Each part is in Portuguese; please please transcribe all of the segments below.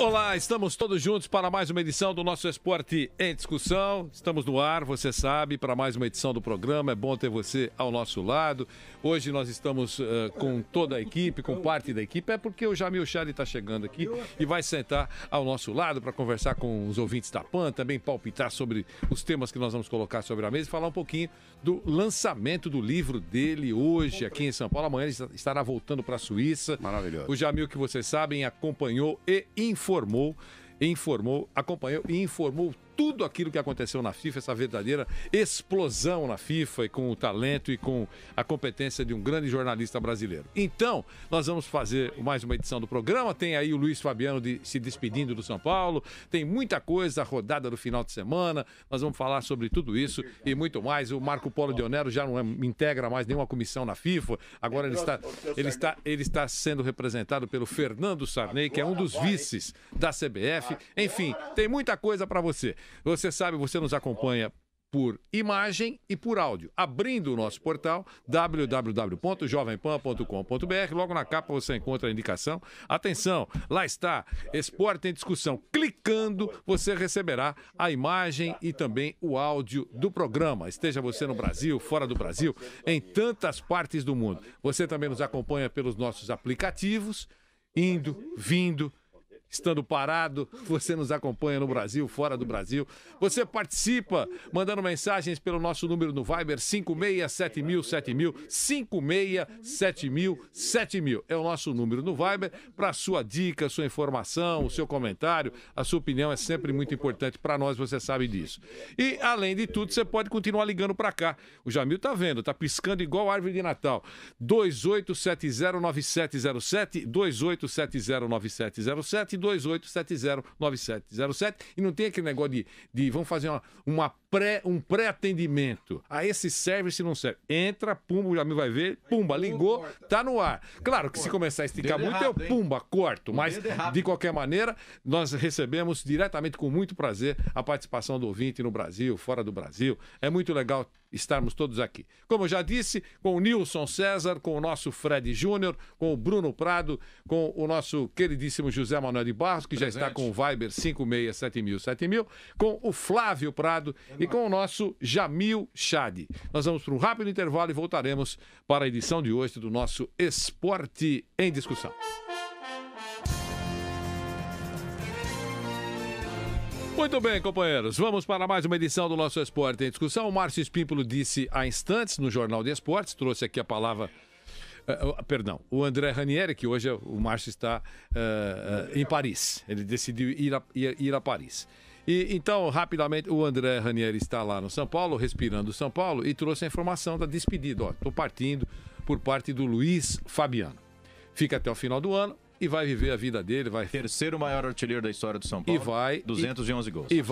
Olá, estamos todos juntos para mais uma edição do nosso Esporte em Discussão. Estamos no ar, você sabe, para mais uma edição do programa. É bom ter você ao nosso lado. Hoje nós estamos com toda a equipe, com parte da equipe. É porque o Jamil Chari está chegando aqui e vai sentar ao nosso lado para conversar com os ouvintes da PAN, também palpitar sobre os temas que nós vamos colocar sobre a mesa e falar um pouquinho do lançamento do livro dele hoje aqui em São Paulo. Amanhã ele estará voltando para a Suíça. Maravilhoso. O Jamil, que vocês sabem, acompanhou e acompanhou e informou tudo aquilo que aconteceu na FIFA, essa verdadeira explosão na FIFA, e com o talento e com a competência de um grande jornalista brasileiro. Então, nós vamos fazer mais uma edição do programa. Tem aí o Luiz Fabiano se despedindo do São Paulo, tem muita coisa, a rodada do final de semana, nós vamos falar sobre tudo isso e muito mais. O Marco Polo Dionero já não integra mais nenhuma comissão na FIFA, agora ele está sendo representado pelo Fernando Sarney, que é um dos vices da CBF. Enfim, tem muita coisa para você. Você sabe, você nos acompanha por imagem e por áudio, abrindo o nosso portal www.jovempan.com.br. Logo na capa você encontra a indicação. Atenção, lá está, Esporte em Discussão. Clicando, você receberá a imagem e também o áudio do programa. Esteja você no Brasil, fora do Brasil, em tantas partes do mundo. Você também nos acompanha pelos nossos aplicativos, indo, vindo, estando parado, você nos acompanha no Brasil, fora do Brasil. Você participa mandando mensagens pelo nosso número no Viber, 567070, 567070. É o nosso número no Viber para sua dica, sua informação, o seu comentário. A sua opinião é sempre muito importante para nós, você sabe disso. E, além de tudo, você pode continuar ligando para cá. O Jamil tá vendo, tá piscando igual a árvore de Natal. 28709707, 28709707, 28709707, e não tem aquele negócio de vamos fazer um pré-atendimento. Esse serve, se não serve. Entra, pumba, o Jamil vai ver, pumba, ligou, tá no ar. Claro que se começar a esticar muito, eu pumba, corto, mas de qualquer maneira, nós recebemos diretamente com muito prazer a participação do ouvinte no Brasil, fora do Brasil. É muito legal estarmos todos aqui. Como eu já disse, com o Nilson César, com o nosso Fred Júnior, com o Bruno Prado, com o nosso queridíssimo José Manuel de Barros, que já está com o Viber 567070, com o Flávio Prado e com o nosso Jamil Chari. Nós vamos para um rápido intervalo e voltaremos para a edição de hoje do nosso Esporte em Discussão. Muito bem, companheiros, vamos para mais uma edição do nosso Esporte em Discussão. O Márcio Espímpolo disse há instantes no Jornal de Esportes, trouxe aqui a palavra... o André Ranieri, que hoje o Márcio está em Paris. Ele decidiu ir a Paris. E então, rapidamente, o André Ranieri está lá no São Paulo, respirando São Paulo, e trouxe a informação da despedida. Estou partindo por parte do Luiz Fabiano. Fica até o final do ano e vai viver a vida dele. Terceiro maior artilheiro da história do São Paulo. 211 gols. E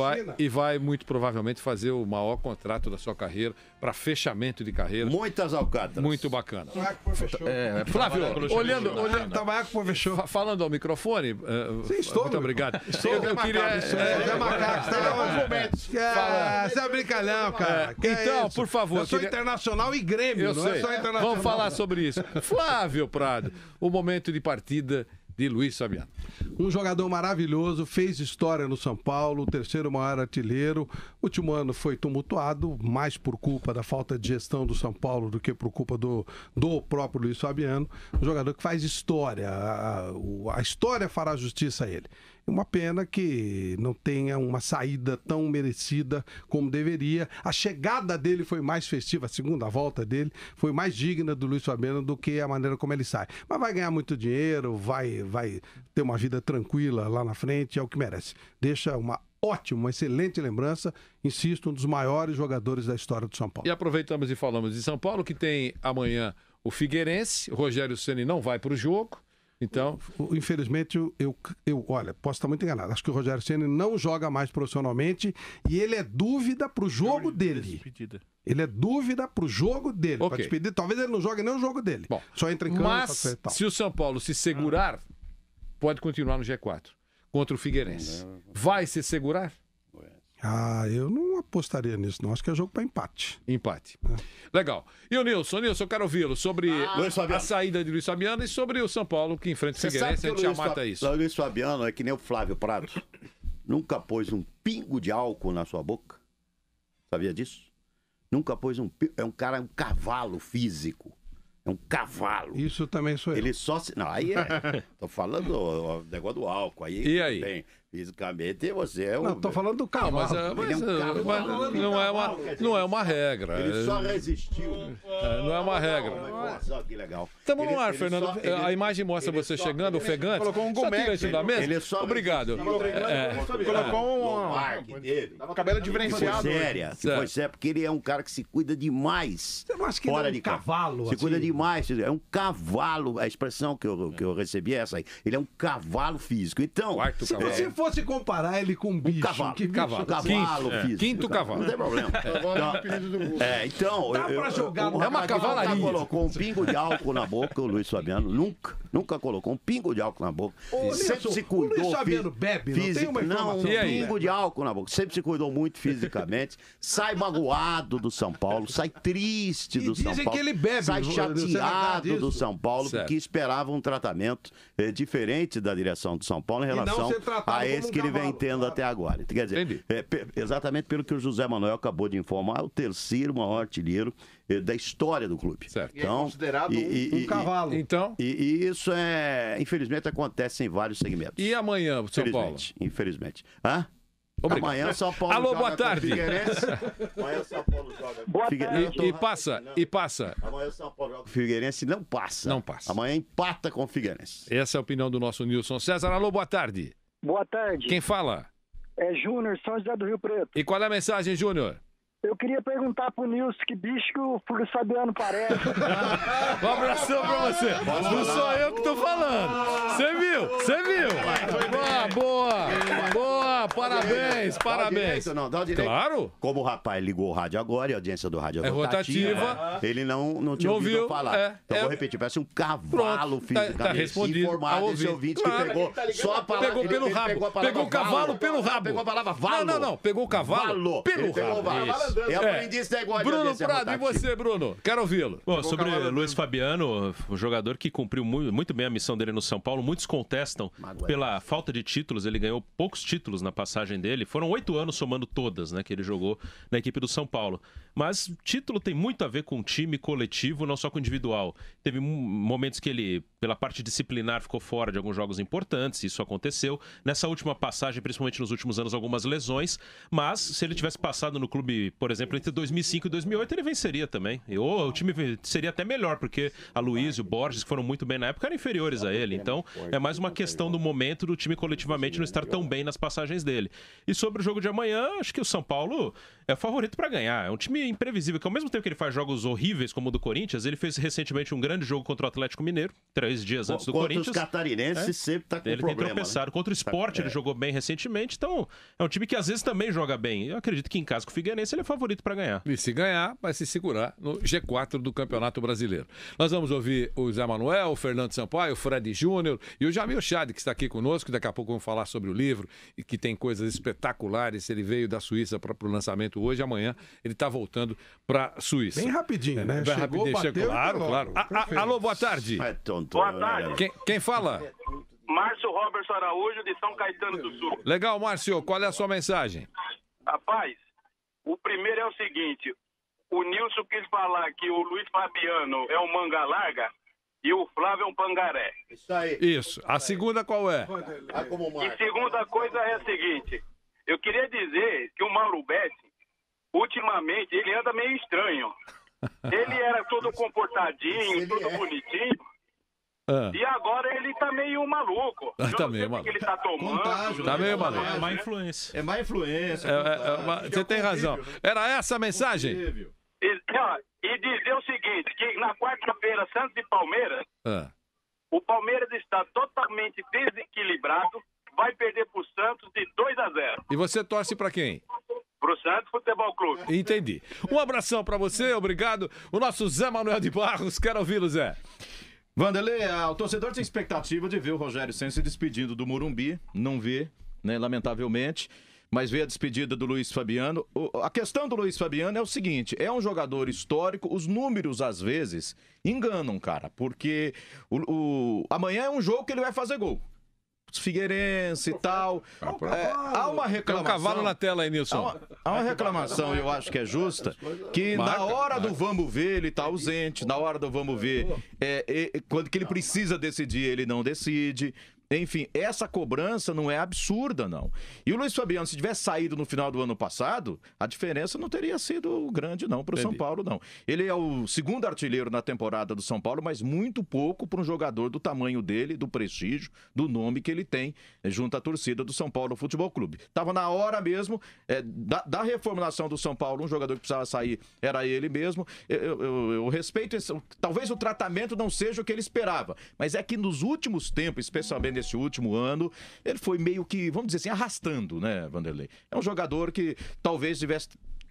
vai muito provavelmente fazer o maior contrato da sua carreira, para fechamento de carreira. Muitas alcatras. Muito bacana. Flávio, olhando, falando ao microfone, muito obrigado. Eu queria... Você é brincalhão, cara. Então, por favor. Eu sou internacional e Grêmio, não é só internacional. Vamos falar sobre isso. Flávio Prado, o momento de partida de Luiz Fabiano. Um jogador maravilhoso, fez história no São Paulo, o terceiro maior artilheiro. O último ano foi tumultuado, mais por culpa da falta de gestão do São Paulo do que por culpa do próprio Luiz Fabiano. Um jogador que faz história, a história fará justiça a ele. Uma pena que não tenha uma saída tão merecida como deveria. A chegada dele foi mais festiva, a segunda volta dele foi mais digna do Luiz Fabiano do que a maneira como ele sai. Mas vai ganhar muito dinheiro, vai ter uma vida tranquila lá na frente, é o que merece. Deixa uma excelente lembrança, insisto, um dos maiores jogadores da história do São Paulo. E aproveitamos e falamos de São Paulo, que tem amanhã o Figueirense. O Rogério Ceni não vai para o jogo. Então, infelizmente, olha, posso estar muito enganado. Acho que o Rogério Ceni não joga mais profissionalmente e ele é dúvida pro jogo dele. Ele é dúvida pro jogo dele. Okay. Para despedir, talvez ele não jogue nem o jogo dele. Bom, só entra em campo. Mas, se o São Paulo se segurar, pode continuar no G4 contra o Figueirense. Vai se segurar? Eu não apostaria nisso, não. Acho que é jogo para empate. Empate. Legal. E o Nilson? Nilson, eu quero ouvi-lo sobre a saída de Luiz Fabiano e sobre o São Paulo que enfrenta o Figueirense. A gente já mata isso. O Luiz Fabiano é que nem o Flávio Prado. Nunca pôs um pingo de álcool na sua boca. Sabia disso? Nunca pôs um pingo. É um cavalo físico. É um cavalo. Isso também sou eu. Ele só se... Não, aí é... Tô falando o negócio do álcool. Aí, e aí? Bem, fisicamente você é um... Não, tô falando do cavalo. Não é uma regra. Ele só resistiu. Não é uma regra. Olha que legal. Estamos no ar, Fernando. A imagem mostra você chegando, ofegante. Colocou um gomete da mesa. Obrigado. Colocou uma cabelo diferenciado. Que foi séria, porque ele é um cara que se cuida demais. Eu acho que fora ele é um cavalo. Se cuida demais. É um cavalo. A expressão que eu recebi é essa aí. Ele é um cavalo físico. Então, se você fosse comparar ele com um bicho... Cavalo físico. Quinto cavalo. Não tem problema. Então... Dá pra jogar. É uma cavalaria. Nunca colocou um pingo de álcool na boca, o Luiz Fabiano. Nunca colocou um pingo de álcool na boca. Sempre se cuidou. O Luiz Fabiano bebe, não tem uma informação. Não, um pingo de álcool na boca. Sempre se cuidou muito fisicamente. Sai magoado do São Paulo. Sai triste do São Paulo. Dizem que ele bebe. Sai chateado do São Paulo, porque esperava um tratamento diferente da direção do São Paulo em relação a esse que ele vem tendo até agora. Quer dizer, exatamente pelo que o José Manuel acabou de informar, o terceiro maior artilheiro da história do clube. Certo. Então, é considerado um cavalo. Então... E isso infelizmente, acontece em vários segmentos. E amanhã, São Paulo? Infelizmente. Hã? Obrigado. Amanhã São Paulo Alô, joga boa tarde. Amanhã São Paulo joga boa Figueirense. E passa. Amanhã São Paulo joga com o Figueirense e não passa. Não passa. Amanhã empata com o Figueirense. Essa é a opinião do nosso Nilson César. Alô, boa tarde. Boa tarde. Quem fala? É Júnior, São José do Rio Preto. E qual é a mensagem, Júnior? Eu queria perguntar pro Nilson que bicho que o Luiz Fabiano parece. Um abração pra você. Não sou eu que tô falando. Você viu? Boa. Parabéns. Dá o direito. Claro. Como o rapaz ligou o rádio agora e a audiência do rádio é rotativa, ele não tinha ouvido falar. Então vou repetir, parece um cavalo fisicamente. Tá respondido. Informado esse ouvinte que pegou só a palavra. Pegou pelo rabo. Pegou o cavalo pelo rabo. Pegou a palavra valo. Não. Pegou o cavalo pelo rabo. Eu aprendi esse negócio. Bruno Prado, e você, Bruno? Quero ouvi-lo. Bom, sobre Luiz Fabiano, o jogador que cumpriu muito bem a missão dele no São Paulo, muitos contestam pela falta de títulos. Ele ganhou poucos títulos na passagem dele. Foram 8 anos somando todas, né, que ele jogou na equipe do São Paulo. Mas título tem muito a ver com time coletivo, não só com individual. Teve momentos que ele, pela parte disciplinar, ficou fora de alguns jogos importantes, isso aconteceu. Nessa última passagem, principalmente nos últimos anos, algumas lesões. Mas se ele tivesse passado no clube, por exemplo, entre 2005 e 2008, ele venceria também. O time seria até melhor, porque a Luiz e o Borges, que foram muito bem na época, eram inferiores a ele. Então, é mais uma questão do momento do time coletivamente não estar tão bem nas passagens dele. E sobre o jogo de amanhã, acho que o São Paulo é o favorito para ganhar. É um time imprevisível, que ao mesmo tempo que ele faz jogos horríveis como o do Corinthians, ele fez recentemente um grande jogo contra o Atlético Mineiro, 3 dias antes do Corinthians. Contra os catarinenses sempre tá com ele problema. Ele tem tropeçado. Né? Contra o Sport ele jogou bem recentemente, então é um time que às vezes também joga bem. Eu acredito que em casa com o Figueirense ele é favorito para ganhar. E se ganhar, vai se segurar no G4 do Campeonato Brasileiro. Nós vamos ouvir o Zé Manuel, o Fernando Sampaio, o Fred Júnior e o Jamil Chad, que está aqui conosco. Daqui a pouco vamos falar sobre o livro e que tem coisas espetaculares. Ele veio da Suíça para o lançamento hoje. Amanhã ele está voltando para a Suíça. Bem rapidinho, né? Bem rapidinho. Claro. Alô, boa tarde. Boa tarde. Quem fala? Márcio Roberto Araújo, de São Caetano do Sul. Legal, Márcio. Qual é a sua mensagem? Rapaz, o primeiro é o seguinte. O Nilson quis falar que o Luiz Fabiano é um manga larga e o Flávio é um pangaré. Isso aí. Isso. A segunda qual é? E segunda coisa é a seguinte. Eu queria dizer que o Mauro Betti, ultimamente, ele anda meio estranho. Ele era todo comportadinho, todo bonitinho. E agora ele tá meio maluco. Tá meio maluco. Que ele tá tomando. Contágio, tá meio maluco. É má influência. É má influência. Você tem razão. Era essa a mensagem? E dizer o seguinte, que na quarta-feira, Santos e Palmeiras, o Palmeiras está totalmente desequilibrado, vai perder pro Santos de 2-0. E você torce pra quem? Pro Santos Futebol Clube. Entendi. Um abração pra você, obrigado. O nosso Zé Manuel de Barros, quero ouvi-lo, Zé. Vanderlei, o torcedor tem expectativa de ver o Rogério Ceni se despedindo do Morumbi, não vê, né, lamentavelmente. mas veio a despedida do Luiz Fabiano. A questão do Luiz Fabiano é o seguinte, é um jogador histórico, os números às vezes enganam, cara, porque amanhã é um jogo que ele vai fazer gol. Figueirense e tal. Há uma reclamação. Tem um cavalo na tela aí, Nilson. Há uma reclamação, eu acho que é justa, que na hora do vamos ver, ele tá ausente. Na hora do vamos ver, quando que ele precisa decidir, ele não decide. Enfim, essa cobrança não é absurda, não. E o Luiz Fabiano, se tivesse saído no final do ano passado, a diferença não teria sido grande, não, para o São Paulo, não. Ele é o segundo artilheiro na temporada do São Paulo, mas muito pouco para um jogador do tamanho dele, do prestígio, do nome que ele tem junto à torcida do São Paulo Futebol Clube. Estava na hora mesmo da reformulação do São Paulo, um jogador que precisava sair era ele mesmo. Eu respeito esse, talvez o tratamento não seja o que ele esperava, mas é que nos últimos tempos, especialmente nesse último ano, ele foi meio que, vamos dizer assim, arrastando, né, Vanderlei? É um jogador que talvez se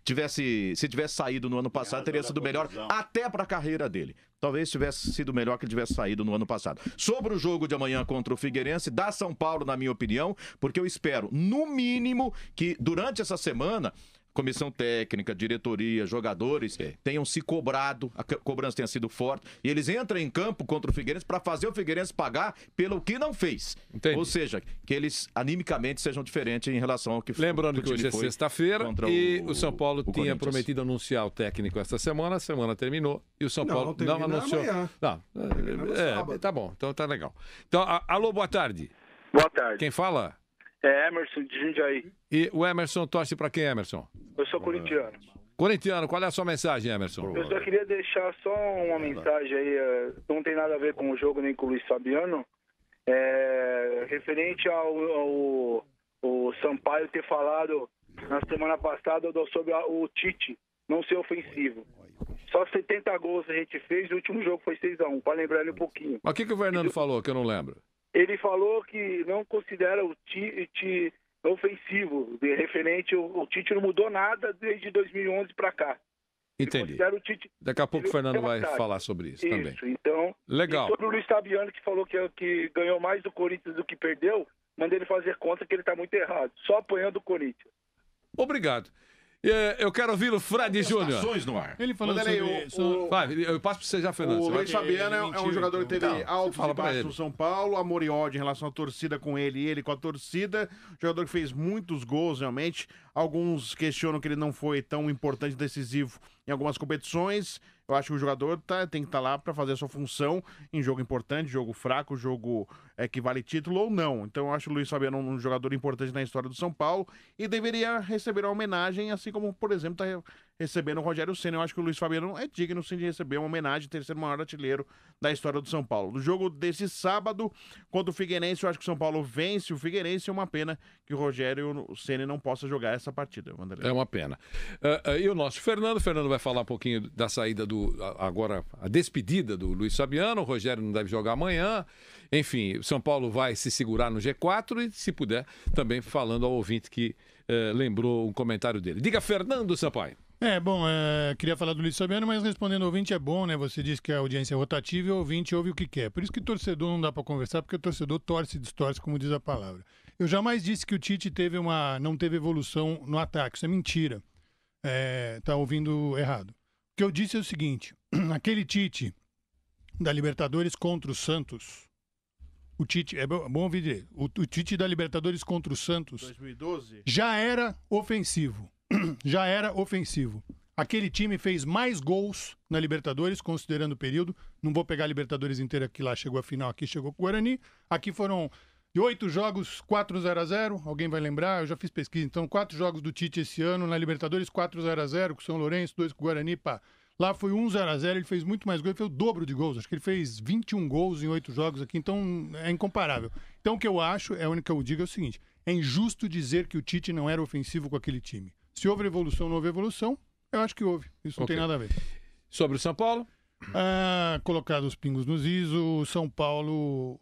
tivesse saído no ano passado, teria sido melhor até para a carreira dele. Talvez tivesse sido melhor que ele tivesse saído no ano passado. Sobre o jogo de amanhã contra o Figueirense, dá São Paulo, na minha opinião, porque eu espero, no mínimo, que durante essa semana comissão técnica, diretoria, jogadores tenham se cobrado, a cobrança tenha sido forte, e eles entram em campo contra o Figueirense para fazer o Figueirense pagar pelo que não fez. Entendi. Ou seja, que eles animicamente sejam diferentes em relação ao que foi. Lembrando que hoje é sexta-feira e o São Paulo tinha prometido anunciar o técnico esta semana, a semana terminou e o São Paulo não anunciou. Não, tá bom, então tá legal. Então, alô, boa tarde. Boa tarde. Quem fala? É Emerson, de Jundiaí. E o Emerson torce para quem, Emerson? Eu sou corintiano. Corintiano, qual é a sua mensagem, Emerson? Eu só queria deixar só uma mensagem aí, não tem nada a ver com o jogo nem com o Luiz Fabiano, referente ao Sampaio ter falado na semana passada sobre o Tite não ser ofensivo. Só 70 gols a gente fez, o último jogo foi 6-1, para lembrar ele um pouquinho. Mas o que o Fernando falou, que eu não lembro? Ele falou que não considera o Tite ofensivo, referente o Tite não mudou nada desde 2011 para cá. Entendi. O Tite, daqui a pouco o Fernando vai falar sobre isso também. Então, legal. E sobre o Luiz Fabiano, que falou que ganhou mais do Corinthians do que perdeu, manda ele fazer conta que ele está muito errado, só apanhando o Corinthians. Obrigado. Eu quero ouvir o Fred Júnior. No ar. Ele falou Vai, eu passo para você já, Fernando. O Luiz Fabiano é um jogador que teve altos e baixos no São Paulo, amor e ódio em relação à torcida com ele e ele com a torcida. Jogador que fez muitos gols, realmente. Alguns questionam que ele não foi tão importante e decisivo em algumas competições. Eu acho que o jogador tem que estar lá para fazer a sua função em jogo importante, jogo fraco, jogo que vale título ou não. Então eu acho o Luiz Fabiano um jogador importante na história do São Paulo e deveria receber uma homenagem, assim como, por exemplo, está recebendo o Rogério Ceni. Eu acho que o Luiz Fabiano é digno, sim, de receber uma homenagem, terceiro maior artilheiro da história do São Paulo. No jogo desse sábado, contra o Figueirense, eu acho que o São Paulo vence o Figueirense. É uma pena que o Rogério Ceni não possa jogar essa partida, Vanderlei. É uma pena. E o nosso Fernando vai falar um pouquinho da saída agora a despedida do Luiz Fabiano. O Rogério não deve jogar amanhã. Enfim, o São Paulo vai se segurar no G4 e, se puder, também falando ao ouvinte que lembrou um comentário dele. Diga, Fernando Sampaio. Queria falar do Luiz Fabiano, mas respondendo ao ouvinte é bom, né? Você disse que a audiência é rotativa e o ouvinte ouve o que quer. Por isso que torcedor não dá para conversar, porque o torcedor torce e distorce, como diz a palavra. Eu jamais disse que o Tite não teve evolução no ataque. Isso é mentira. Tá ouvindo errado. O que eu disse é o seguinte: aquele Tite da Libertadores contra o Santos, o Tite, é bom ouvir direito, o Tite da Libertadores contra o Santos 2012 já era ofensivo. Já era ofensivo. Aquele time fez mais gols na Libertadores, considerando o período. Não vou pegar a Libertadores inteira, que lá chegou a final, aqui chegou com o Guarani. Aqui foram de 8 jogos, 4-0-0. Alguém vai lembrar? Eu já fiz pesquisa. Então, 4 jogos do Tite esse ano. Na Libertadores, 4-0-0 com o São Lourenço, 2 com o Guarani, pá. Lá foi 1-0-0, ele fez muito mais gols, ele fez o dobro de gols. Acho que ele fez 21 gols em 8 jogos aqui, então é incomparável. Então o que eu acho, a única que eu digo é o seguinte: é injusto dizer que o Tite não era ofensivo com aquele time. Se houve evolução ou não houve evolução, eu acho que houve. Isso não tem nada a ver. Sobre o São Paulo? Colocar os pingos nos is, o São Paulo,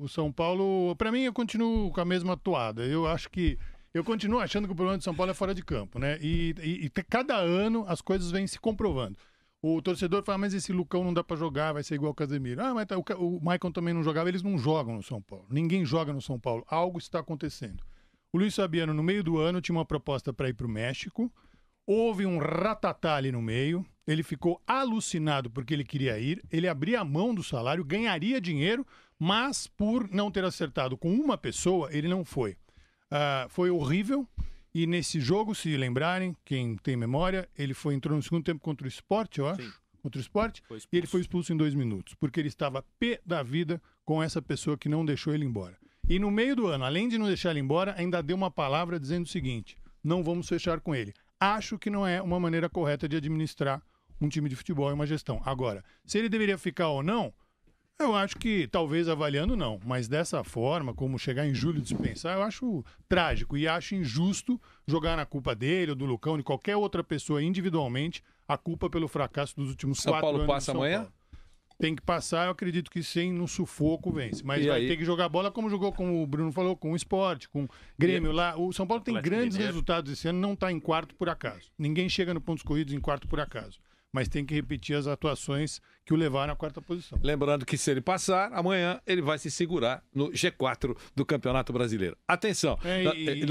para mim, eu continuo com a mesma toada. Eu continuo achando que o problema de São Paulo é fora de campo, né? E cada ano as coisas vêm se comprovando. O torcedor fala, mas esse Lucão não dá pra jogar, vai ser igual o Casemiro. Mas o Maicon também não jogava, eles não jogam no São Paulo. Ninguém joga no São Paulo. Algo está acontecendo. O Luiz Fabiano, no meio do ano, tinha uma proposta para ir para o México. Houve um ratatá ali no meio. Ele ficou alucinado porque ele queria ir. Ele abria a mão do salário, ganharia dinheiro, mas por não ter acertado com uma pessoa, ele não foi. Foi horrível. E nesse jogo, se lembrarem, quem tem memória, ele entrou no segundo tempo contra o Sport, eu acho. Sim. Contra o Sport. E ele foi expulso em 2 minutos, porque ele estava pé da vida com essa pessoa que não deixou ele embora. E no meio do ano, além de não deixar ele embora, ainda deu uma palavra dizendo o seguinte: não vamos fechar com ele. Acho que não é uma maneira correta de administrar um time de futebol e uma gestão. Agora, se ele deveria ficar ou não, eu acho que talvez avaliando não, mas dessa forma, como chegar em julho e dispensar, eu acho trágico e acho injusto jogar na culpa dele ou do Lucão, de qualquer outra pessoa individualmente, a culpa pelo fracasso dos últimos 4 anos. São Paulo passa amanhã? Tem que passar, eu acredito que sem no sufoco vence. Mas vai ter que jogar bola como jogou, como o Bruno falou, com o Sport, com o Grêmio lá. O São Paulo tem grandes resultados esse ano, não está em quarto por acaso. Ninguém chega no pontos corridos em quarto por acaso. Mas tem que repetir as atuações que o levaram à 4ª posição. Lembrando que se ele passar, amanhã ele vai se segurar no G4 do Campeonato Brasileiro. Atenção!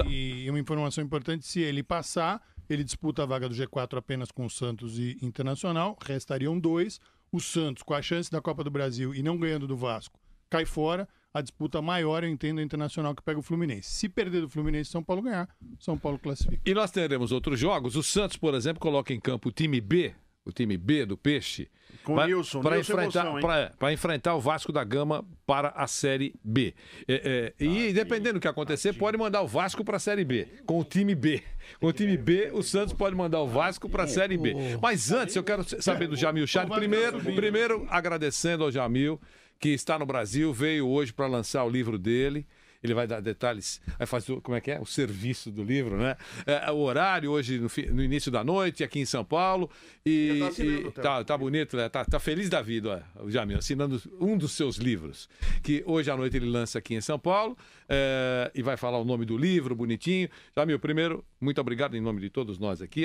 E uma informação importante, se ele passar, ele disputa a vaga do G4 apenas com o Santos e Internacional, restariam 2. O Santos, com a chance da Copa do Brasil e não ganhando do Vasco, cai fora. A disputa maior, eu entendo, é o Internacional, que pega o Fluminense. Se perder do Fluminense e São Paulo ganhar, São Paulo classifica. E nós teremos outros jogos. O Santos, por exemplo, coloca em campo o time B do Peixe, para enfrentar o Vasco da Gama para a Série B. E dependendo do que acontecer, pode mandar o Vasco para a Série B, com o time B. Com o time B, o Santos pode mandar o Vasco para a Série B. Mas antes, eu quero saber do Jamil Chad. Primeiro, agradecendo ao Jamil, que está no Brasil, veio hoje para lançar o livro dele. Ele vai dar detalhes, vai fazer, como é que é? O serviço do livro, né? O horário hoje no início da noite, aqui em São Paulo. E tá bonito, né? Tá feliz da vida, o Jamil, assinando um dos seus livros, que hoje à noite ele lança aqui em São Paulo, e vai falar o nome do livro, bonitinho. Jamil, primeiro, muito obrigado em nome de todos nós aqui.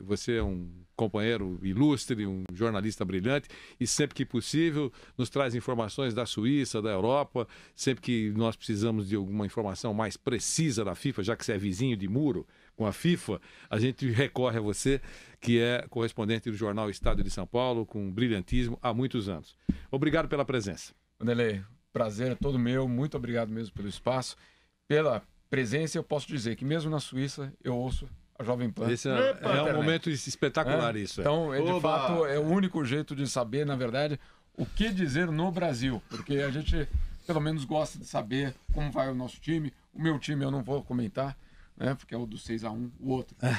Você é um companheiro ilustre, um jornalista brilhante, e sempre que possível nos traz informações da Suíça, da Europa, sempre que nós precisamos de alguma informação mais precisa da FIFA, já que você é vizinho de muro com a FIFA, a gente recorre a você, que é correspondente do jornal Estado de São Paulo, com brilhantismo há muitos anos. Obrigado pela presença. Vanderlei, prazer é todo meu, muito obrigado mesmo pelo espaço, pela presença. Eu posso dizer que mesmo na Suíça eu ouço a Jovem Pan. Esse é um momento espetacular isso. Então, de fato, é o único jeito de saber, na verdade, o que dizer no Brasil. Porque a gente, pelo menos, gosta de saber como vai o nosso time. O meu time eu não vou comentar, né? Porque é o do 6-1, o outro. Né?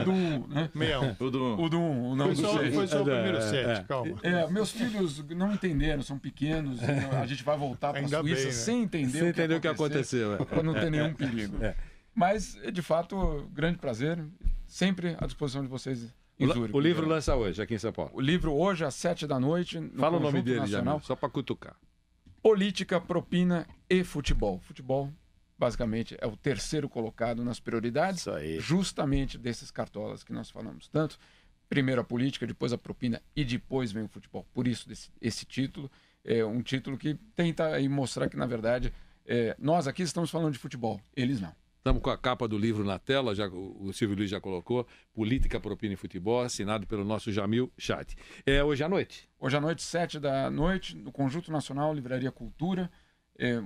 O do 1, né? 6-1. O do 1, não do 6. Foi só o primeiro set, calma. Meus filhos não entenderam, são pequenos. A gente vai voltar para a Suíça sem entender o que aconteceu. Para não ter nenhum perigo. Mas, de fato, grande prazer. Sempre à disposição de vocês em Zurique. O livro lança hoje, aqui em São Paulo. O livro hoje, às 7h, no Fala o nome dele, Jamil, só para cutucar. Política, propina e futebol. Futebol, basicamente, é o terceiro colocado nas prioridades, justamente desses cartolas que nós falamos. Tanto, primeiro a política, depois a propina e depois vem o futebol. Por isso, esse título é um título que tenta aí mostrar que, na verdade, nós aqui estamos falando de futebol, eles não. Estamos com a capa do livro na tela, o Silvio Luiz já colocou, Política, Propina e Futebol, assinado pelo nosso Jamil Chad. Hoje à noite? Hoje à noite, 7h, no Conjunto Nacional, Livraria Cultura,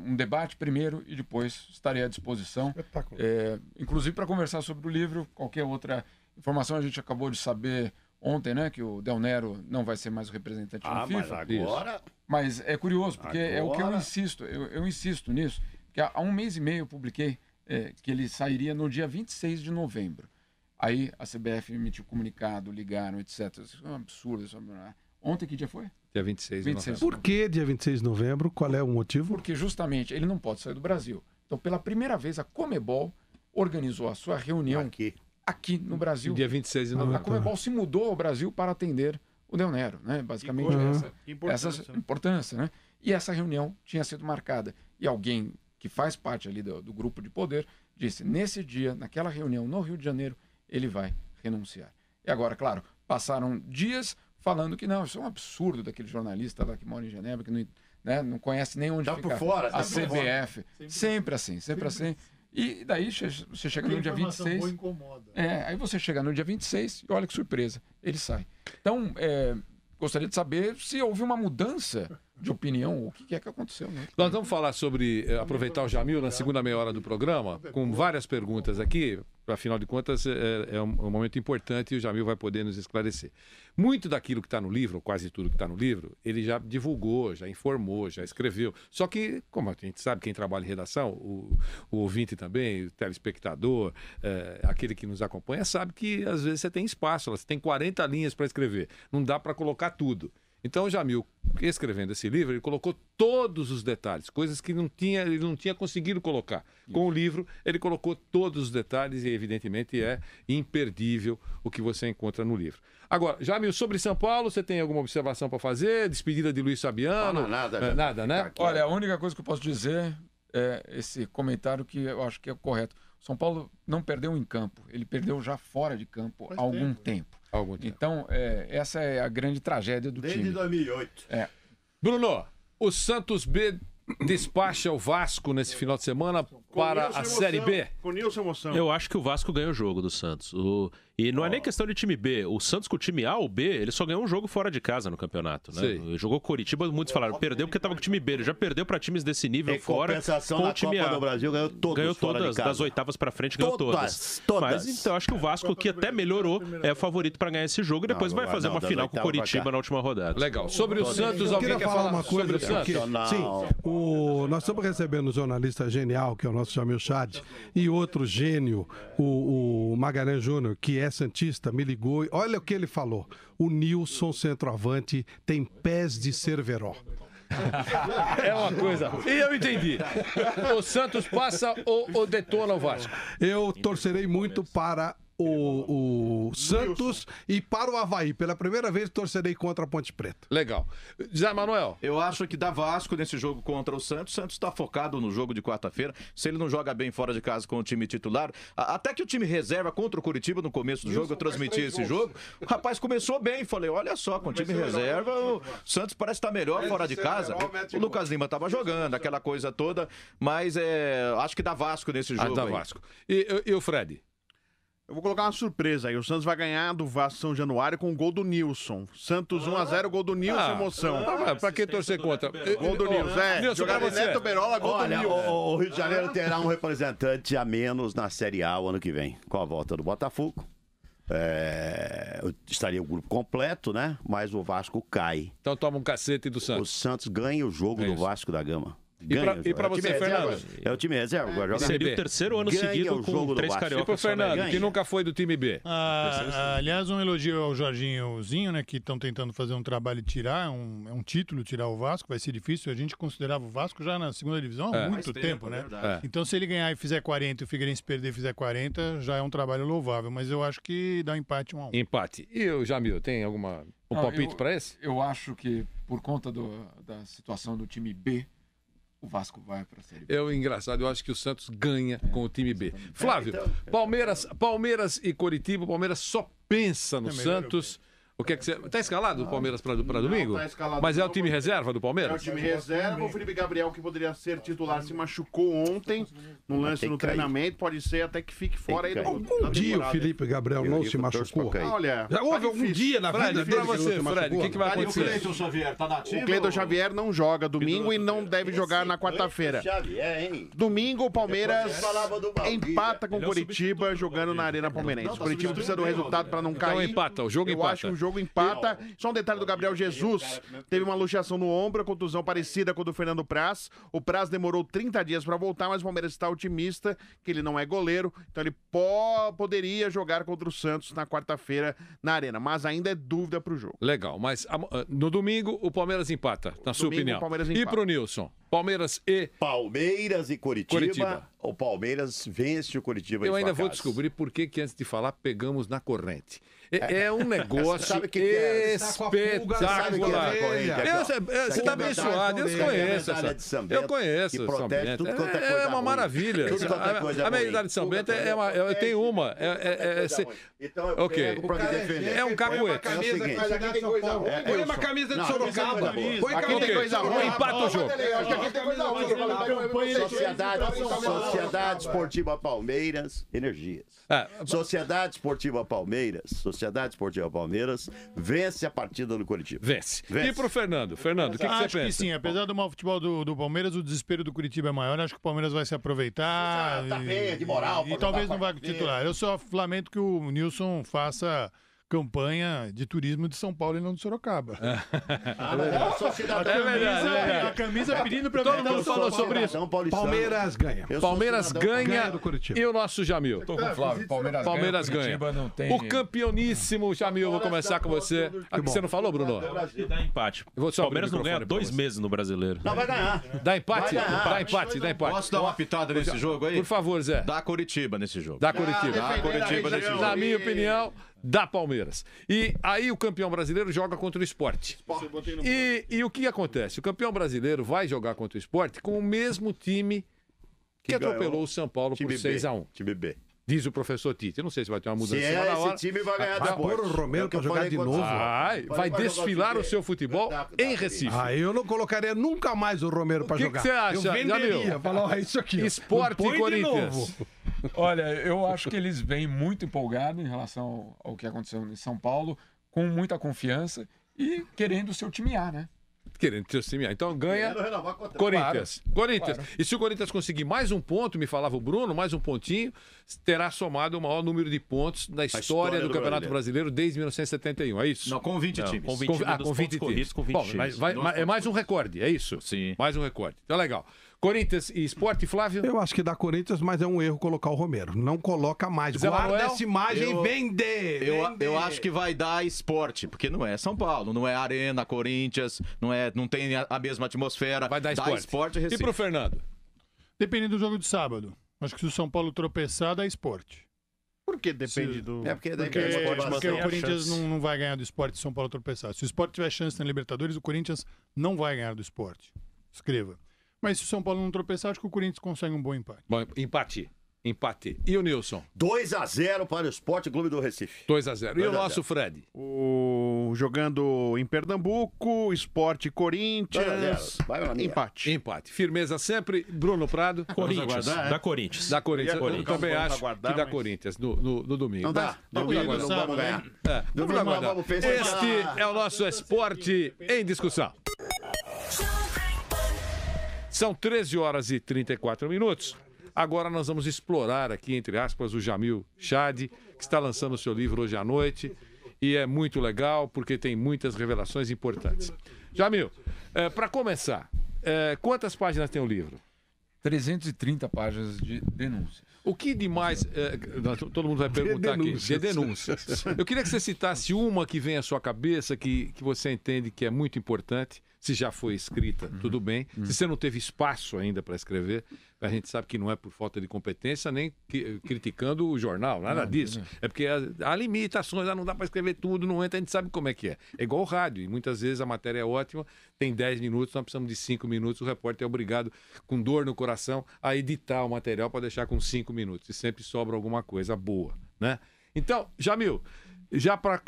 um debate primeiro e depois estarei à disposição. Inclusive para conversar sobre o livro, qualquer outra informação. A gente acabou de saber ontem, né, que o Del Nero não vai ser mais o representante da FIFA. Mas agora... Mas é curioso, porque é o que eu insisto, eu insisto nisso, que há 1 mês e meio eu publiquei que ele sairia no dia 26 de novembro. Aí a CBF emitiu comunicado, ligaram, etc. Isso é um absurdo. Ontem que dia foi? Dia 26 de novembro. Por que dia 26 de novembro? Qual é o motivo? Porque justamente ele não pode sair do Brasil. Então, pela primeira vez, a Comebol organizou a sua reunião aqui no Brasil. Dia 26 de novembro. A Comebol se mudou ao Brasil para atender o Del Nero, né? Basicamente essa importância, né? E essa reunião tinha sido marcada. E alguém que faz parte ali do grupo de poder, disse, nesse dia, naquela reunião no Rio de Janeiro, ele vai renunciar. E agora, claro, passaram dias falando que não, isso é um absurdo daquele jornalista lá que mora em Genebra, que não conhece nem onde fica a CBF. Sempre assim. E daí você chega no dia 26. Aí você chega no dia 26 e olha que surpresa, ele sai. Então, gostaria de saber se houve uma mudança de opinião, o que é que aconteceu. Né? Nós vamos falar sobre aproveitar o Jamil na segunda meia hora do programa, com várias perguntas aqui. Afinal de contas, é um momento importante e o Jamil vai poder nos esclarecer. Muito daquilo que está no livro, ou quase tudo que está no livro, ele já divulgou, já informou, já escreveu. Só que, como a gente sabe, quem trabalha em redação, o ouvinte também, o telespectador, aquele que nos acompanha, sabe que às vezes você tem espaço, você tem 40 linhas para escrever. Não dá para colocar tudo. Então o Jamil, escrevendo esse livro, ele colocou todos os detalhes, coisas que ele não tinha conseguido colocar. Com o livro, ele colocou todos os detalhes e, evidentemente, é imperdível o que você encontra no livro. Agora, Jamil, sobre São Paulo, você tem alguma observação para fazer? Despedida de Luiz Fabiano? Nada, né? Olha, a única coisa que eu posso dizer é esse comentário que eu acho que é correto. São Paulo não perdeu em campo, ele perdeu já fora de campo há algum tempo. Então, essa é a grande tragédia do time. Desde 2008. Bruno, o Santos B despacha o Vasco nesse final de semana para a Série B? Com Nilson Emoção. Eu acho que o Vasco ganha o jogo do Santos. E não é nem questão de time B. O Santos com o time A ou B, ele só ganhou um jogo fora de casa no campeonato. Né? Jogou Coritiba, muitos falaram, perdeu porque estava com o time B. Ele já perdeu para times desse nível fora com o time Copa A. Do Brasil ganhou todas, das oitavas para frente, ganhou todas. Mas então acho que o Vasco, que até melhorou, é o favorito para ganhar esse jogo e depois vai fazer uma final com o Coritiba na última rodada. Legal. Sobre o Santos, alguém quer falar uma coisa sobre o Santos? Sim, nós estamos recebendo um jornalista genial, que é o nosso Jamil Chad, e outro gênio, o Magalhães Júnior, que é santista, me ligou. Olha o que ele falou. O Nilson, centroavante, tem pés de Cerveró. É uma coisa. E eu entendi. O Santos passa ou detona o Vasco? Eu torcerei muito para o Santos e para o Avaí. Pela primeira vez torcerei contra a Ponte Preta. Legal. Zé Manuel? Eu acho que dá Vasco nesse jogo contra o Santos. O Santos está focado no jogo de quarta-feira. Se ele não joga bem fora de casa com o time titular, até que o time reserva contra o Curitiba no começo do jogo, eu transmiti esse jogo. O rapaz começou bem. Falei, olha só, com o time reserva, o Santos parece estar melhor fora de casa. O Lucas Lima estava jogando, aquela coisa toda. Mas acho que dá Vasco nesse jogo. Dá Vasco. E o Fred? Eu vou colocar uma surpresa aí. O Santos vai ganhar do Vasco São Januário com o gol do Nilson. Santos 1-0, gol do Nilson, emoção. Pra que torcer contra? Gol do Nilson. Nilson, jogar de Neto Berola, gol do Nilson. O Rio de Janeiro terá um representante a menos na Série A o ano que vem, com a volta do Botafogo. Estaria o grupo completo, né? Mas o Vasco cai. Então toma um cacete do Santos. O Santos ganha o jogo do Vasco da Gama. E pra você, Fernando? É o time reserva. Agora joga seria o terceiro ano seguido com 3 cariocas. E pro Fernando, que nunca foi do time B? Aliás, um elogio ao Jorginhozinho, né? Que estão tentando fazer um trabalho e tirar. É um título tirar o Vasco. Vai ser difícil. A gente considerava o Vasco já na segunda divisão há muito tempo, né? Então, se ele ganhar e fizer 40 e o Figueirense perder e fizer 40, já é um trabalho louvável. Mas eu acho que dá um empate 1-1. Empate. E o Jamil, tem alguma palpite para esse? Eu acho que, por conta da situação do time B, o Vasco vai para a Série B. Engraçado, eu acho que o Santos ganha com o time B. Flávio, Palmeiras e Coritiba, o Palmeiras só pensa no Santos. O que é que você... Tá escalado o Palmeiras para domingo? Tá escalado. Mas é o time reserva do Palmeiras? É o time reserva. O Felipe Gabriel, que poderia ser titular, se machucou ontem no lance no treinamento. Pode ser até que fique fora aí do algum dia o Felipe Gabriel não se machucou. Olha, já houve algum dia na vida dele pra você, Fred, o que vai acontecer? O Cleiton Xavier tá nativo? O Cleiton Xavier não joga domingo e não deve jogar na quarta-feira. Domingo, o Palmeiras empata com o Coritiba jogando na Arena Palmeirense. O Coritiba precisa do resultado para não cair. Então empata, o jogo empata. Eu acho que o jogo empata. Só um detalhe do Gabriel Jesus. Teve uma luxação no ombro, contusão parecida com a do Fernando Praz. O Praz demorou 30 dias para voltar, mas o Palmeiras está otimista que ele não é goleiro. Então ele poderia jogar contra o Santos na quarta-feira na Arena. Mas ainda é dúvida para o jogo. Legal, mas no domingo o Palmeiras empata, na sua opinião. E pro Nilson? Palmeiras e Coritiba. O Palmeiras vence o Coritiba. Eu ainda vou descobrir por que antes de falar pegamos na corrente. É um negócio espetacular. Você está abençoado, eu conheço. Eu conheço. É uma maravilha. A minha idade de São Bento eu tenho uma. Ok. É um cacuete. Põe uma camisa de Sorocaba. Aqui tem coisa ruim. Empata o jogo. Sociedade Esportiva Palmeiras, Energias. Sociedade Esportiva Palmeiras vence a partida do Coritiba. Vence. E pro Fernando? Fernando, o que você pensa? Acho que sim, apesar do mau futebol do Palmeiras, o desespero do Curitiba é maior. Acho que o Palmeiras vai se aproveitar. Tá bem, de moral. E talvez não vá titular. Eu só lamento que o Nilson faça campanha de turismo de São Paulo e não de Sorocaba. A camisa pedindo pra todo mundo falou sobre isso. Palmeiras ganha. Palmeiras ganha do Curitiba. e o nosso Jamil. Tô com o Flávio. Palmeiras ganha. Não tem... O campeoníssimo Jamil, vou começar com você. Você não falou, Bruno? Dá empate. O Palmeiras não ganha 2 meses no Brasileiro. Não, vai ganhar. Dá empate? Dá empate. Posso dar uma pitada nesse jogo aí? Por favor, Zé. Dá Coritiba nesse jogo. Dá Coritiba. nesse jogo. Na minha opinião, dá Palmeiras. E aí o campeão brasileiro joga contra o Sport. E o que acontece? O campeão brasileiro vai jogar contra o Sport com o mesmo time que atropelou o São Paulo por 6-1. Time B. Diz o professor Tite. Eu não sei se vai ter uma mudança Se na hora. esse time vai ganhar Vai pôr o Romero pra jogar de novo. Vai desfilar o seu futebol em Recife. Eu não colocaria nunca mais o Romero pra jogar. O que você acha, Eu venderia. Jamil? Falar isso aqui. Sport e Corinthians. Olha, eu acho que eles vêm muito empolgados em relação ao que aconteceu em São Paulo, com muita confiança e querendo o seu time A, né? Querendo ter o time A. Então ganha Corinthians. Corinthians. E se o Corinthians conseguir mais um ponto, me falava o Bruno, mais um pontinho, terá somado o maior número de pontos da história do Campeonato Brasileiro desde 1971. É isso? Não, com 20 times. Com 20 times. Bom, é mais um recorde, é isso? Sim. Mais um recorde. Então, legal. Corinthians e Sport, Flávio? Eu acho que dá Corinthians, mas é um erro colocar o Romero. Não coloca mais. Zé Guarda Manuel? essa imagem e vender. Eu acho que vai dar Sport, porque não é São Paulo, não é Arena, Corinthians, não tem a mesma atmosfera. Vai dar Sport. E E pro Fernando? Dependendo do jogo de sábado. Acho que se o São Paulo tropeçar, dá Sport. Por que depende do... Porque o Corinthians não vai ganhar do Sport se o São Paulo tropeçar. Se o Sport tiver chance na Libertadores, o Corinthians não vai ganhar do Sport. Escreva. Mas se o São Paulo não tropeçar, acho que o Corinthians consegue um bom empate. Bom, empate. E o Nilson? 2-0 para o Esporte Clube do Recife. 2-0. E o nosso Fred? Jogando em Pernambuco, Sport e Corinthians. Empate. Firmeza sempre. Bruno Prado? Corinthians. Dá Corinthians. Dá Corinthians. Eu também acho que dá Corinthians no domingo. Não dá. Vamos ganhar. Vamos aguardar. Este é o nosso Esporte em Discussão. São 13 horas e 34 minutos. Agora nós vamos explorar aqui, entre aspas, o Jamil Chad, que está lançando o seu livro hoje à noite. E é muito legal, porque tem muitas revelações importantes. Jamil, para começar, quantas páginas tem o livro? 330 páginas de denúncias. O que de mais... todo mundo vai perguntar aqui. De denúncias. Eu queria que você citasse uma que vem à sua cabeça, que você entende que é muito importante. Se já foi escrita, tudo bem. Se você não teve espaço ainda para escrever, a gente sabe que não é por falta de competência, nem criticando o jornal, nada disso. É porque há limitações, não dá para escrever tudo, não entra, a gente sabe como é que é. É igual o rádio, e muitas vezes a matéria é ótima, tem 10 minutos, nós precisamos de 5 minutos, o repórter é obrigado, com dor no coração, a editar o material para deixar com 5 minutos, e sempre sobra alguma coisa boa, né? Então, Jamil, já para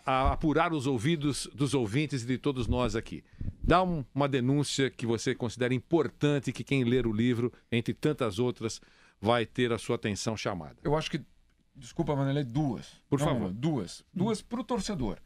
apurar os ouvidos dos ouvintes e de todos nós aqui, dá uma denúncia que você considera importante, que quem ler o livro, entre tantas outras, vai ter a sua atenção chamada. Eu acho que, desculpa, Vanderlei, duas. Por favor. Duas para o torcedor.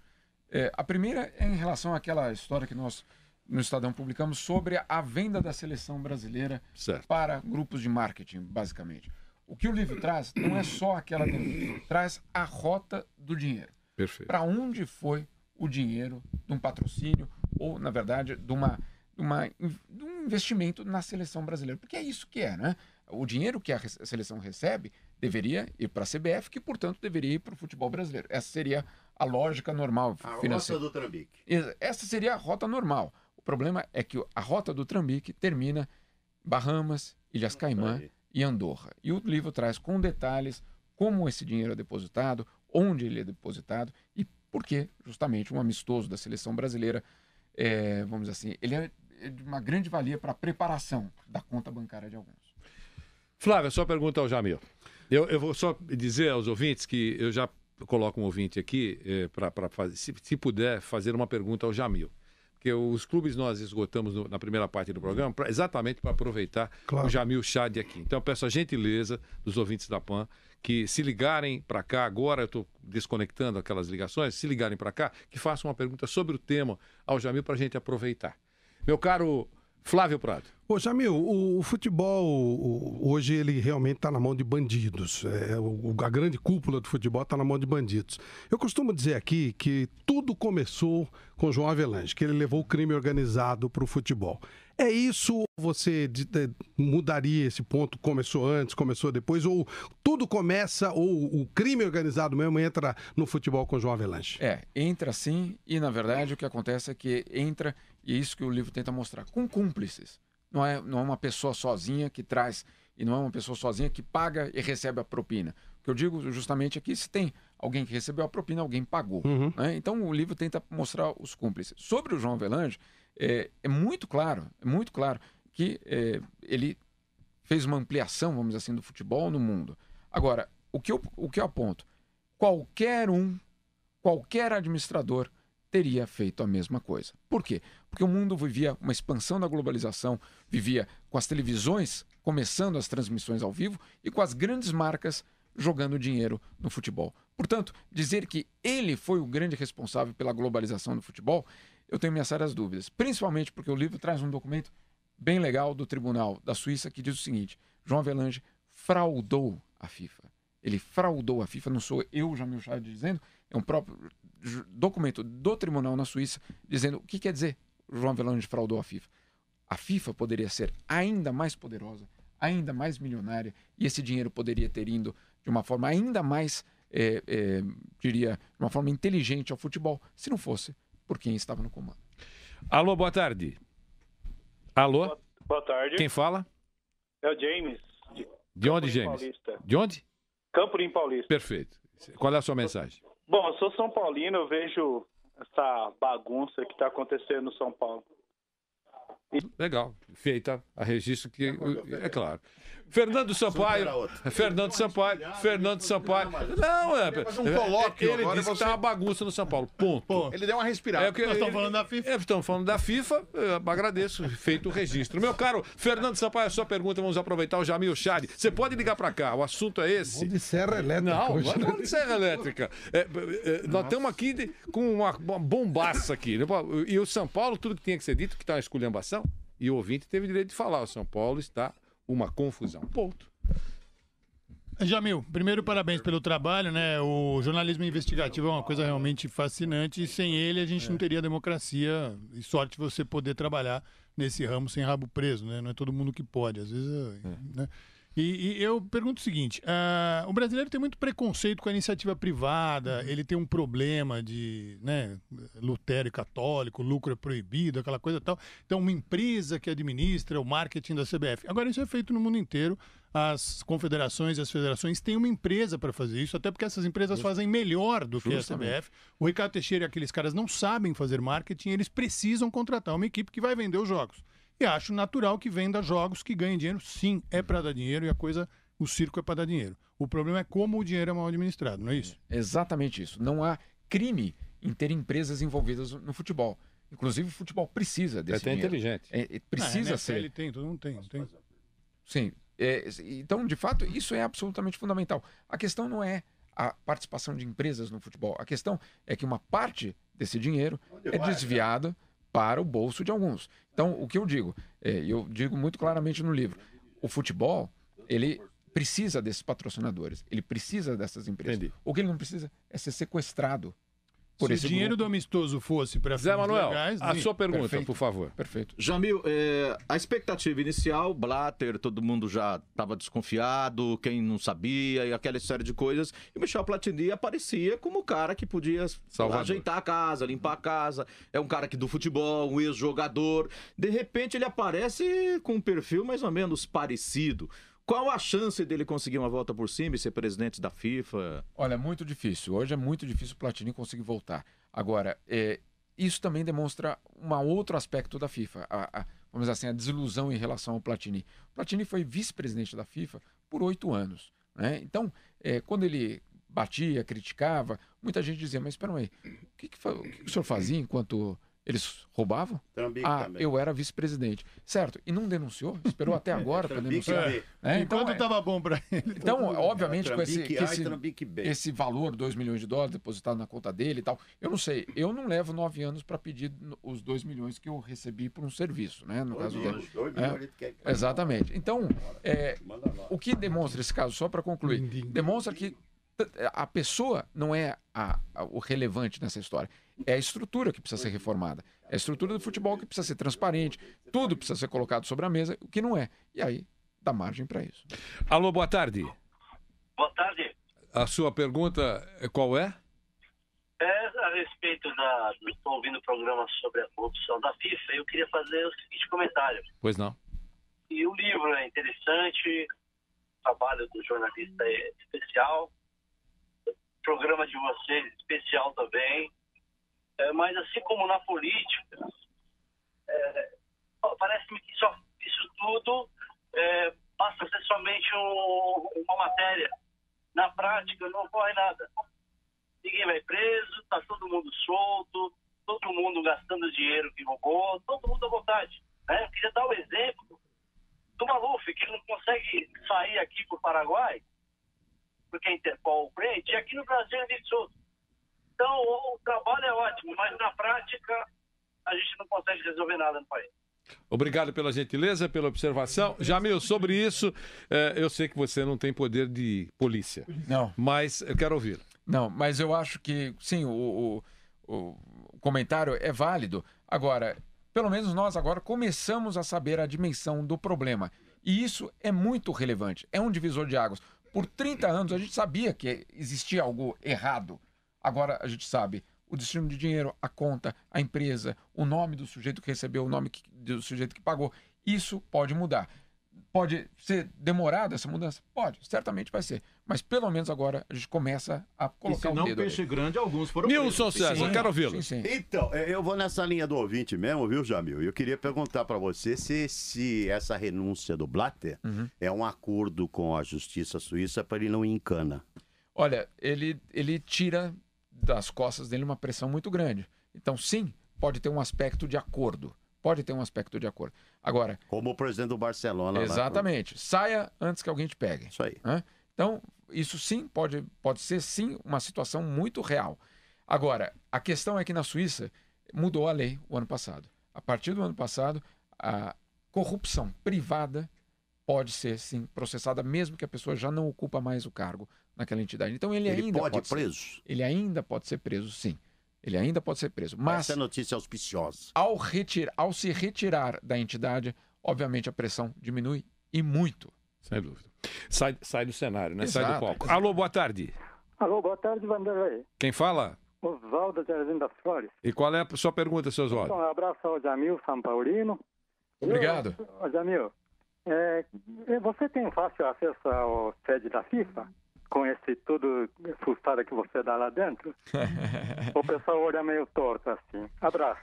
A primeira é em relação àquela história que nós, no Estadão, publicamos sobre a venda da seleção brasileira para grupos de marketing, basicamente. O que o livro traz não é só aquela denúncia, traz a rota do dinheiro. Perfeito. Para onde foi o dinheiro de um patrocínio ou, na verdade, de um investimento na seleção brasileira. Porque é isso que é, né? O dinheiro que a seleção recebe deveria ir para a CBF, que, portanto, deveria ir para o futebol brasileiro. Essa seria a lógica normal financeira. A rota do Trambique. Essa seria a rota normal. O problema é que a rota do Trambique termina Bahamas, Ilhas Caimã e Andorra. E o livro traz com detalhes como esse dinheiro é depositado, onde ele é depositado e por que, justamente, um amistoso da seleção brasileira, vamos dizer assim, ele é de uma grande valia para a preparação da conta bancária de alguns. Flávia, só pergunta ao Jamil. Eu vou só dizer aos ouvintes que eu já coloco um ouvinte aqui para fazer, se puder, fazer uma pergunta ao Jamil. porque os clubes nós esgotamos na primeira parte do programa exatamente para aproveitar o Jamil Chad aqui. Então eu peço a gentileza dos ouvintes da PAN que se ligarem para cá, agora eu estou desconectando aquelas ligações, se ligarem para cá, que façam uma pergunta sobre o tema ao Jamil para a gente aproveitar. Meu caro Flávio Prado. Ô, Jamil, o futebol hoje ele realmente está na mão de bandidos. A grande cúpula do futebol está na mão de bandidos. Eu costumo dizer aqui que tudo começou com João Avelange, que ele levou o crime organizado para o futebol. É isso ou você mudaria esse ponto? Começou antes, começou depois? Ou tudo começa, ou o crime organizado mesmo entra no futebol com João Avelange? Entra sim, e na verdade o que acontece é que entra, e é isso que o livro tenta mostrar, com cúmplices. Não é uma pessoa sozinha que traz, e não é uma pessoa sozinha que paga e recebe a propina. O que eu digo justamente aqui, se tem alguém que recebeu a propina, alguém pagou. Né? Então o livro tenta mostrar os cúmplices. Sobre o João Avelange, é muito claro que ele fez uma ampliação, vamos dizer assim, do futebol no mundo. Agora, o que eu aponto? Qualquer administrador teria feito a mesma coisa. Por quê? Porque o mundo vivia uma expansão da globalização, vivia com as televisões começando as transmissões ao vivo e com as grandes marcas jogando dinheiro no futebol. Portanto, dizer que ele foi o grande responsável pela globalização do futebol, eu tenho minhas sérias dúvidas. Principalmente porque o livro traz um documento bem legal do Tribunal da Suíça que diz o seguinte: João Avelange fraudou a FIFA. Ele fraudou a FIFA, não sou eu, Jamil Chad, dizendo, é um próprio documento do Tribunal na Suíça dizendo o que quer dizer João Avelange fraudou a FIFA. A FIFA poderia ser ainda mais poderosa, ainda mais milionária, e esse dinheiro poderia ter ido de uma forma ainda mais, diria, de uma forma inteligente ao futebol, se não fosse por quem estava no comando. Alô, boa tarde. Alô? Boa tarde. Quem fala? É o James. De onde, James? Paulista. De onde? Campo Limpo Paulista. Perfeito. Qual é a sua mensagem? Bom, eu sou São Paulino, eu vejo essa bagunça que está acontecendo no São Paulo. Legal. Feita a registro que... É claro. Fernando Sampaio. Fernando Sampaio. Não, ele disse que está uma bagunça no São Paulo. Ponto. Ele deu uma respirada. Nós estamos falando da FIFA. Estamos falando da FIFA. Agradeço. Feito o registro. Meu caro Fernando Sampaio, a sua pergunta, vamos aproveitar o Jamil Chad. Você pode ligar para cá. O assunto é esse. De serra elétrica. Não é de serra elétrica. Nós estamos aqui com uma bombaça aqui. E o São Paulo, tudo que tinha que ser dito, que está uma esculhambação, e o ouvinte teve direito de falar. O São Paulo está uma confusão. Ponto. Jamil, primeiro parabéns pelo trabalho, né? O jornalismo investigativo é uma coisa realmente fascinante e sem ele a gente não teria democracia e sorte você poder trabalhar nesse ramo sem rabo preso, né? Não é todo mundo que pode, às vezes, né? E eu pergunto o seguinte, o brasileiro tem muito preconceito com a iniciativa privada, ele tem um problema de, né, Lutero e católico, lucro é proibido, aquela coisa e tal. Então, uma empresa que administra o marketing da CBF. Agora, isso é feito no mundo inteiro. As confederações e as federações têm uma empresa para fazer isso, até porque essas empresas fazem melhor do que a CBF. O Ricardo Teixeira e aqueles caras não sabem fazer marketing, eles precisam contratar uma equipe que vai vender os jogos. E acho natural que venda jogos que ganhem dinheiro. Sim, é para dar dinheiro e o circo é para dar dinheiro. O problema é como o dinheiro é mal administrado, não é isso? Exatamente isso. Não há crime em ter empresas envolvidas no futebol. Inclusive, o futebol precisa desse dinheiro. É inteligente. Precisa ser. Ele tem, todo mundo tem. Sim. Então, de fato, isso é absolutamente fundamental. A questão não é a participação de empresas no futebol. A questão é que uma parte desse dinheiro é desviada para o bolso de alguns. Então, o que eu digo muito claramente no livro, o futebol, ele precisa desses patrocinadores, ele precisa dessas empresas. Entendi. O que ele não precisa é ser sequestrado por esse dinheiro grupo. Do amistoso fosse para Zé Manuel, legais, a sua pergunta, perfeito, por favor. Perfeito. Jamil, a expectativa inicial, Blatter, todo mundo já estava desconfiado, quem não sabia, e aquela série de coisas. E o Michel Platini aparecia como o cara que podia ajeitar a casa, limpar a casa. É um cara que do futebol, um ex-jogador. De repente ele aparece com um perfil mais ou menos parecido. Qual a chance dele conseguir uma volta por cima e ser presidente da FIFA? Olha, é muito difícil. Hoje é muito difícil o Platini conseguir voltar. Agora, isso também demonstra um outro aspecto da FIFA. Vamos dizer assim, a desilusão em relação ao Platini. O Platini foi vice-presidente da FIFA por 8 anos. Né? Então, quando ele batia, criticava, muita gente dizia, mas espera aí, o que o senhor fazia enquanto Eles roubavam? Trambique também. Eu era vice-presidente. Certo. E não denunciou? Esperou até agora para denunciar. Então, quando estava bom para ele? Então, obviamente, com esse valor, 2 milhões de dólares depositado na conta dele e tal, eu não sei. Eu não levo 9 anos para pedir os 2 milhões que eu recebi por um serviço, né? No caso dele. Exatamente. Então, o que demonstra esse caso, só para concluir, demonstra que a pessoa não é o relevante nessa história. É a estrutura que precisa ser reformada. É a estrutura do futebol que precisa ser transparente. Tudo precisa ser colocado sobre a mesa, o que não é. E aí, dá margem para isso. Alô, boa tarde. Boa tarde. A sua pergunta qual é? É a respeito estou ouvindo o programa sobre a corrupção da FIFA e eu queria fazer o seguinte comentário. Pois não. E o livro é interessante, o trabalho do jornalista é especial, o programa de vocês especial também, mas assim como na política, parece-me que isso tudo passa a ser somente uma matéria. Na prática não ocorre nada. Ninguém vai preso, está todo mundo solto, todo mundo gastando dinheiro que roubou, todo mundo à vontade. Eu queria dar o exemplo do Maluf, que não consegue sair aqui para o Paraguai, porque a Interpol o prende, e aqui no Brasil ele vive solto. Então, o trabalho é ótimo, mas na prática a gente não consegue resolver nada no país. Obrigado pela gentileza, pela observação. Jamil, sobre isso, eu sei que você não tem poder de polícia. Não. Mas eu quero ouvir. Não, mas eu acho que, sim, o comentário é válido. Agora, pelo menos nós agora começamos a saber a dimensão do problema. E isso é muito relevante. É um divisor de águas. Por 30 anos a gente sabia que existia algo errado. Agora a gente sabe o destino de dinheiro, a conta, a empresa, o nome do sujeito que recebeu, o nome do sujeito que pagou. Isso pode mudar. Pode ser demorada essa mudança? Pode, certamente vai ser. Mas pelo menos agora a gente começa a colocar o dedo. Se não peixe grande, alguns foram Nilson César, quero ouvi-lo. Então, eu vou nessa linha do ouvinte mesmo, viu, Jamil? Eu queria perguntar para você se essa renúncia do Blatter é um acordo com a justiça suíça para ele não ir em cana. Olha, ele tira das costas dele uma pressão muito grande. Então, sim, pode ter um aspecto de acordo. Pode ter um aspecto de acordo. Agora... Como o presidente do Barcelona. Exatamente. Lá. Saia antes que alguém te pegue. Isso aí. Então, isso sim pode ser sim uma situação muito real. Agora, a questão é que na Suíça mudou a lei o ano passado. A partir do ano passado, a corrupção privada pode ser sim processada, mesmo que a pessoa já não ocupa mais o cargo naquela entidade. Então ele ainda pode ser preso. Ele ainda pode ser preso, sim. Ele ainda pode ser preso. Mas essa é notícia auspiciosa. Ao se retirar da entidade, obviamente a pressão diminui e muito. Sem dúvida. Sai do cenário, né? Exato. Sai do palco. Alô, boa tarde. Alô, boa tarde, Vanderlei. Quem fala? Oswaldo de Jardim das Flores. E qual é a sua pergunta, seu Oswaldo? Um abraço ao Jamil, São Paulino. Obrigado. Jamil, você tem fácil acesso ao sede da FIFA? Com esse tudo frustrado que você dá lá dentro? O pessoal olha meio torto assim. Abraço.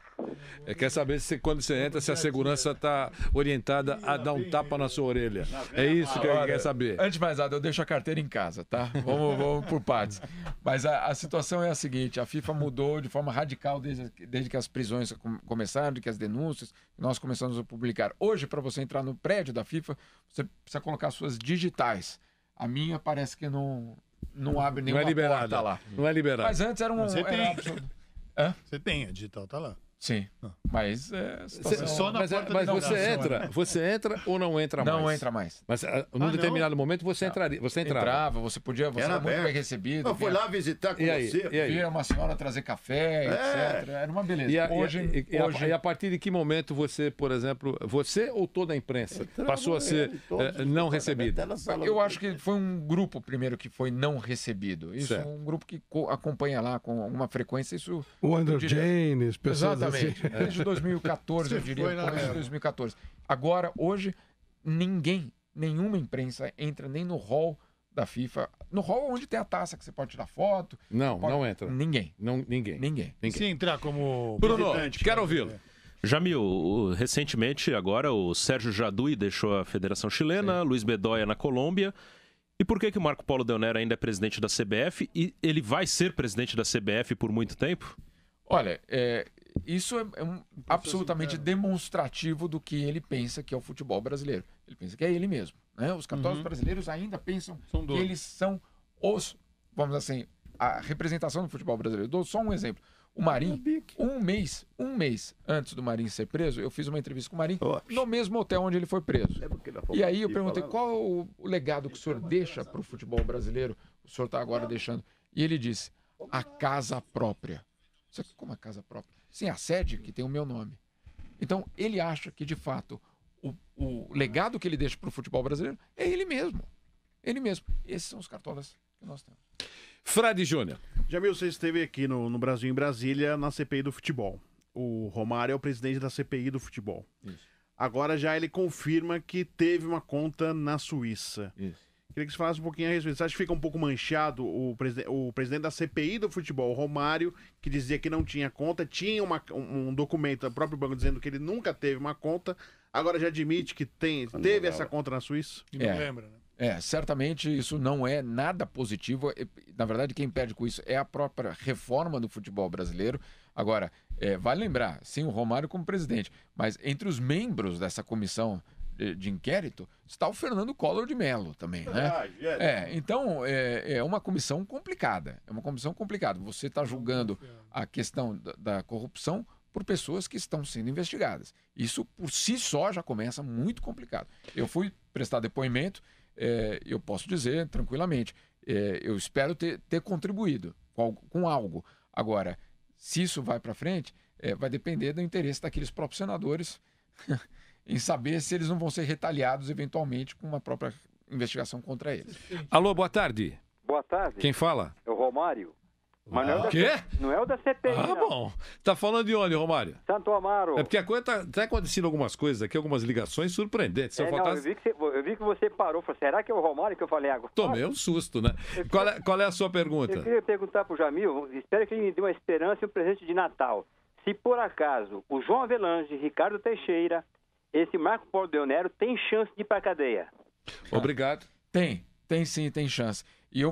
Quer saber se quando você entra, se a segurança está orientada a dar um tapa na sua orelha. É isso que ele quer saber. Antes de mais nada, eu deixo a carteira em casa, tá? Vamos por partes. Mas a situação é a seguinte, a FIFA mudou de forma radical desde que as prisões começaram, de que as denúncias, nós começamos a publicar. Hoje, para você entrar no prédio da FIFA, você precisa colocar suas digitais. A minha parece que não abre nenhuma porta lá. Não é liberada. Mas antes era um... Você tem. Absurdo. Você tem, a digital tá lá. Sim, mas só na porta mas você entra ou não entra mais? Não entra mais. Mas num determinado momento você entraria. Você entrava. Entrava, você era muito bem recebido. Eu fui lá visitar com você. Via uma senhora trazer café, etc. Era uma beleza. E a partir de que momento você, por exemplo, você ou toda a imprensa passou a ser não recebido? Eu acho que foi um grupo primeiro que foi não recebido. Isso é um grupo que acompanha lá com uma frequência. Isso. O Andrew James, pessoas. Exatamente. Desde 2014, eu diria. Desde 2014. Agora, hoje, nenhuma imprensa entra nem no hall da FIFA. No hall onde tem a taça que você pode tirar foto. Não entra. Ninguém. Ninguém. Se entrar como... Bruno, quero ouvi-lo. Jamil, recentemente, agora, o Sérgio Jadui deixou a Federação Chilena, Luiz Bedoya na Colômbia. E por que o Marco Polo Del Nero ainda é presidente da CBF e ele vai ser presidente da CBF por muito tempo? Olha, isso é absolutamente demonstrativo do que ele pensa que é o futebol brasileiro. Ele pensa que é ele mesmo. Né? Os cartolas brasileiros ainda pensam que eles são os, vamos dizer assim, a representação do futebol brasileiro. Dou só um exemplo. O Marinho, um mês antes do Marinho ser preso, eu fiz uma entrevista com o Marinho no mesmo hotel onde ele foi preso. E aí eu perguntei, qual é o legado que o senhor deixa para o futebol brasileiro? O senhor está agora deixando. E ele disse, a casa própria. Como a casa própria? Sim, a sede que tem o meu nome. Então, ele acha que, de fato, o legado que ele deixa para o futebol brasileiro é ele mesmo. Ele mesmo. Esses são os cartolas que nós temos. Fred Júnior. Jamil, você esteve aqui no Brasil, em Brasília, na CPI do futebol. O Romário é o presidente da CPI do futebol. Isso. Agora já ele confirma que teve uma conta na Suíça. Isso. Queria que você falasse um pouquinho a respeito. Você acha que fica um pouco manchado o presidente da CPI do futebol, o Romário, que dizia que não tinha conta, tinha um documento do próprio banco dizendo que ele nunca teve uma conta, agora já admite que teve essa conta na Suíça? E não lembra, né? Certamente isso não é nada positivo. Na verdade, quem perde com isso é a própria reforma do futebol brasileiro. Agora, vale lembrar, sim, o Romário como presidente, mas entre os membros dessa comissão de inquérito está o Fernando Collor de Mello também, né? Então, é uma comissão complicada. É uma comissão complicada. Você está julgando a questão da corrupção por pessoas que estão sendo investigadas. Isso, por si só, já começa muito complicado. Eu fui prestar depoimento, eu posso dizer tranquilamente, eu espero ter contribuído com algo. Agora, se isso vai para frente, vai depender do interesse daqueles próprios senadores em saber se eles não vão ser retaliados eventualmente com uma própria investigação contra eles. Alô, boa tarde. Boa tarde. Quem fala? É o Romário. Mas não é o da Quê? Não é o da CPI, Ah, não. bom. Tá falando de onde, Romário? Santo Amaro. É porque a coisa tá acontecendo algumas coisas aqui, algumas ligações surpreendentes. Se eu Não, faltasse... eu vi que você parou. Falei, será que é o Romário que eu falei agora? Tomei um susto, né? Qual é a sua pergunta? Eu queria perguntar pro Jamil, espero que ele me dê uma esperança e um presente de Natal. Se por acaso o João Avelange, Ricardo Teixeira, esse Marco Polo Deonero tem chance de ir pra cadeia? Obrigado. Tem sim, tem chance. E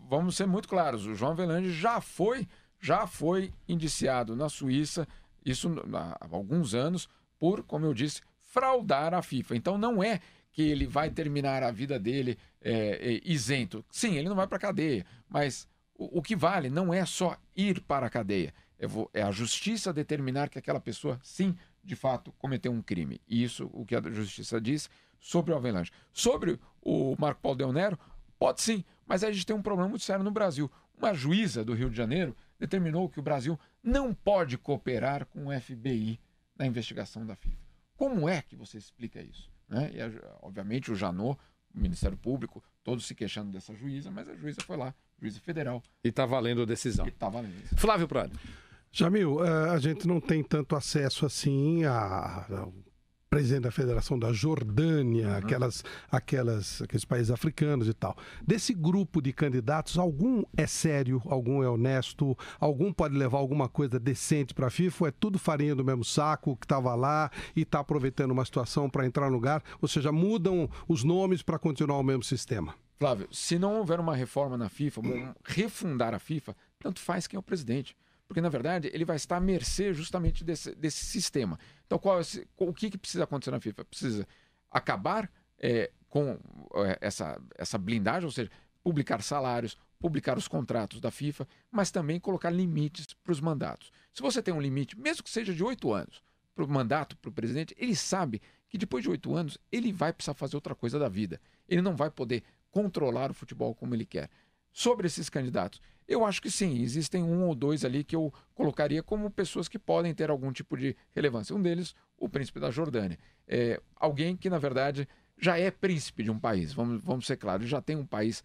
vamos ser muito claros, o João Avelange já foi indiciado na Suíça, isso há alguns anos, por, como eu disse, fraudar a FIFA. Então não é que ele vai terminar a vida dele isento. Sim, ele não vai para a cadeia, mas o que vale não é só ir para a cadeia, é a justiça determinar que aquela pessoa, sim, de fato, cometeu um crime. E isso, o que a justiça diz sobre o Avelange. Sobre o Marco Polo Deonero, pode sim, mas a gente tem um problema muito sério no Brasil. Uma juíza do Rio de Janeiro determinou que o Brasil não pode cooperar com o FBI na investigação da FIFA. Como é que você explica isso? Né? E, obviamente, o Janot, o Ministério Público, todos se queixando dessa juíza, mas a juíza foi lá, juíza federal. E está valendo a decisão. E tá valendo. Flávio Prado. Jamil, a gente não tem tanto acesso assim ao presidente da Federação da Jordânia, aqueles países africanos e tal. Desse grupo de candidatos, algum é sério, algum é honesto, algum pode levar alguma coisa decente para a FIFA, ou é tudo farinha do mesmo saco que estava lá e está aproveitando uma situação para entrar no lugar, ou seja, mudam os nomes para continuar o mesmo sistema? Flávio, se não houver uma reforma na FIFA, refundar a FIFA, tanto faz quem é o presidente. Porque, na verdade, ele vai estar à mercê justamente desse sistema. Então, o que precisa acontecer na FIFA? Precisa acabar com essa blindagem, ou seja, publicar salários, publicar os contratos da FIFA, mas também colocar limites para os mandatos. Se você tem um limite, mesmo que seja de 8 anos, para o mandato, para o presidente, ele sabe que depois de 8 anos ele vai precisar fazer outra coisa da vida. Ele não vai poder controlar o futebol como ele quer. Sobre esses candidatos, eu acho que sim, existem 1 ou 2 ali que eu colocaria como pessoas que podem ter algum tipo de relevância. Um deles, o príncipe da Jordânia. Alguém que, na verdade, já é príncipe de um país, vamos ser claros, já tem um país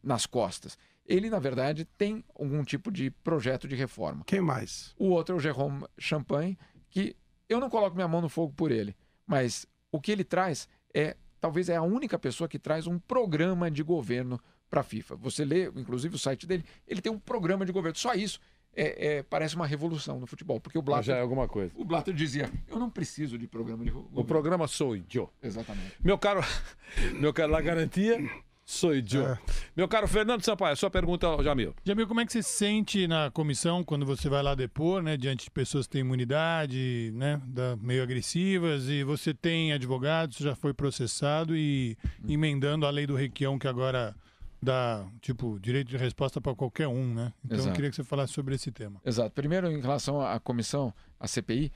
nas costas. Ele, na verdade, tem algum tipo de projeto de reforma. Quem mais? O outro é o Jérôme Champagne, que eu não coloco minha mão no fogo por ele, mas o que ele traz talvez é a única pessoa que traz um programa de governo para a FIFA. Você lê, inclusive, o site dele, ele tem um programa de governo. Só isso parece uma revolução no futebol, porque o Blatter... Já é alguma coisa. O Blatter dizia, eu não preciso de programa de governo. O programa sou eu. Exatamente. Meu caro, la garantia, Sou idiota. Meu caro Fernando Sampaio, sua pergunta ao Jamil. Jamil, como é que você se sente na comissão quando você vai lá depor, né, diante de pessoas que têm imunidade, né, meio agressivas, e você tem advogado, você já foi processado e emendando a lei do Requião, que agora dá, tipo, direito de resposta para qualquer um, né? Então eu queria que você falasse sobre esse tema. Exato. Primeiro, em relação à comissão, à CPI,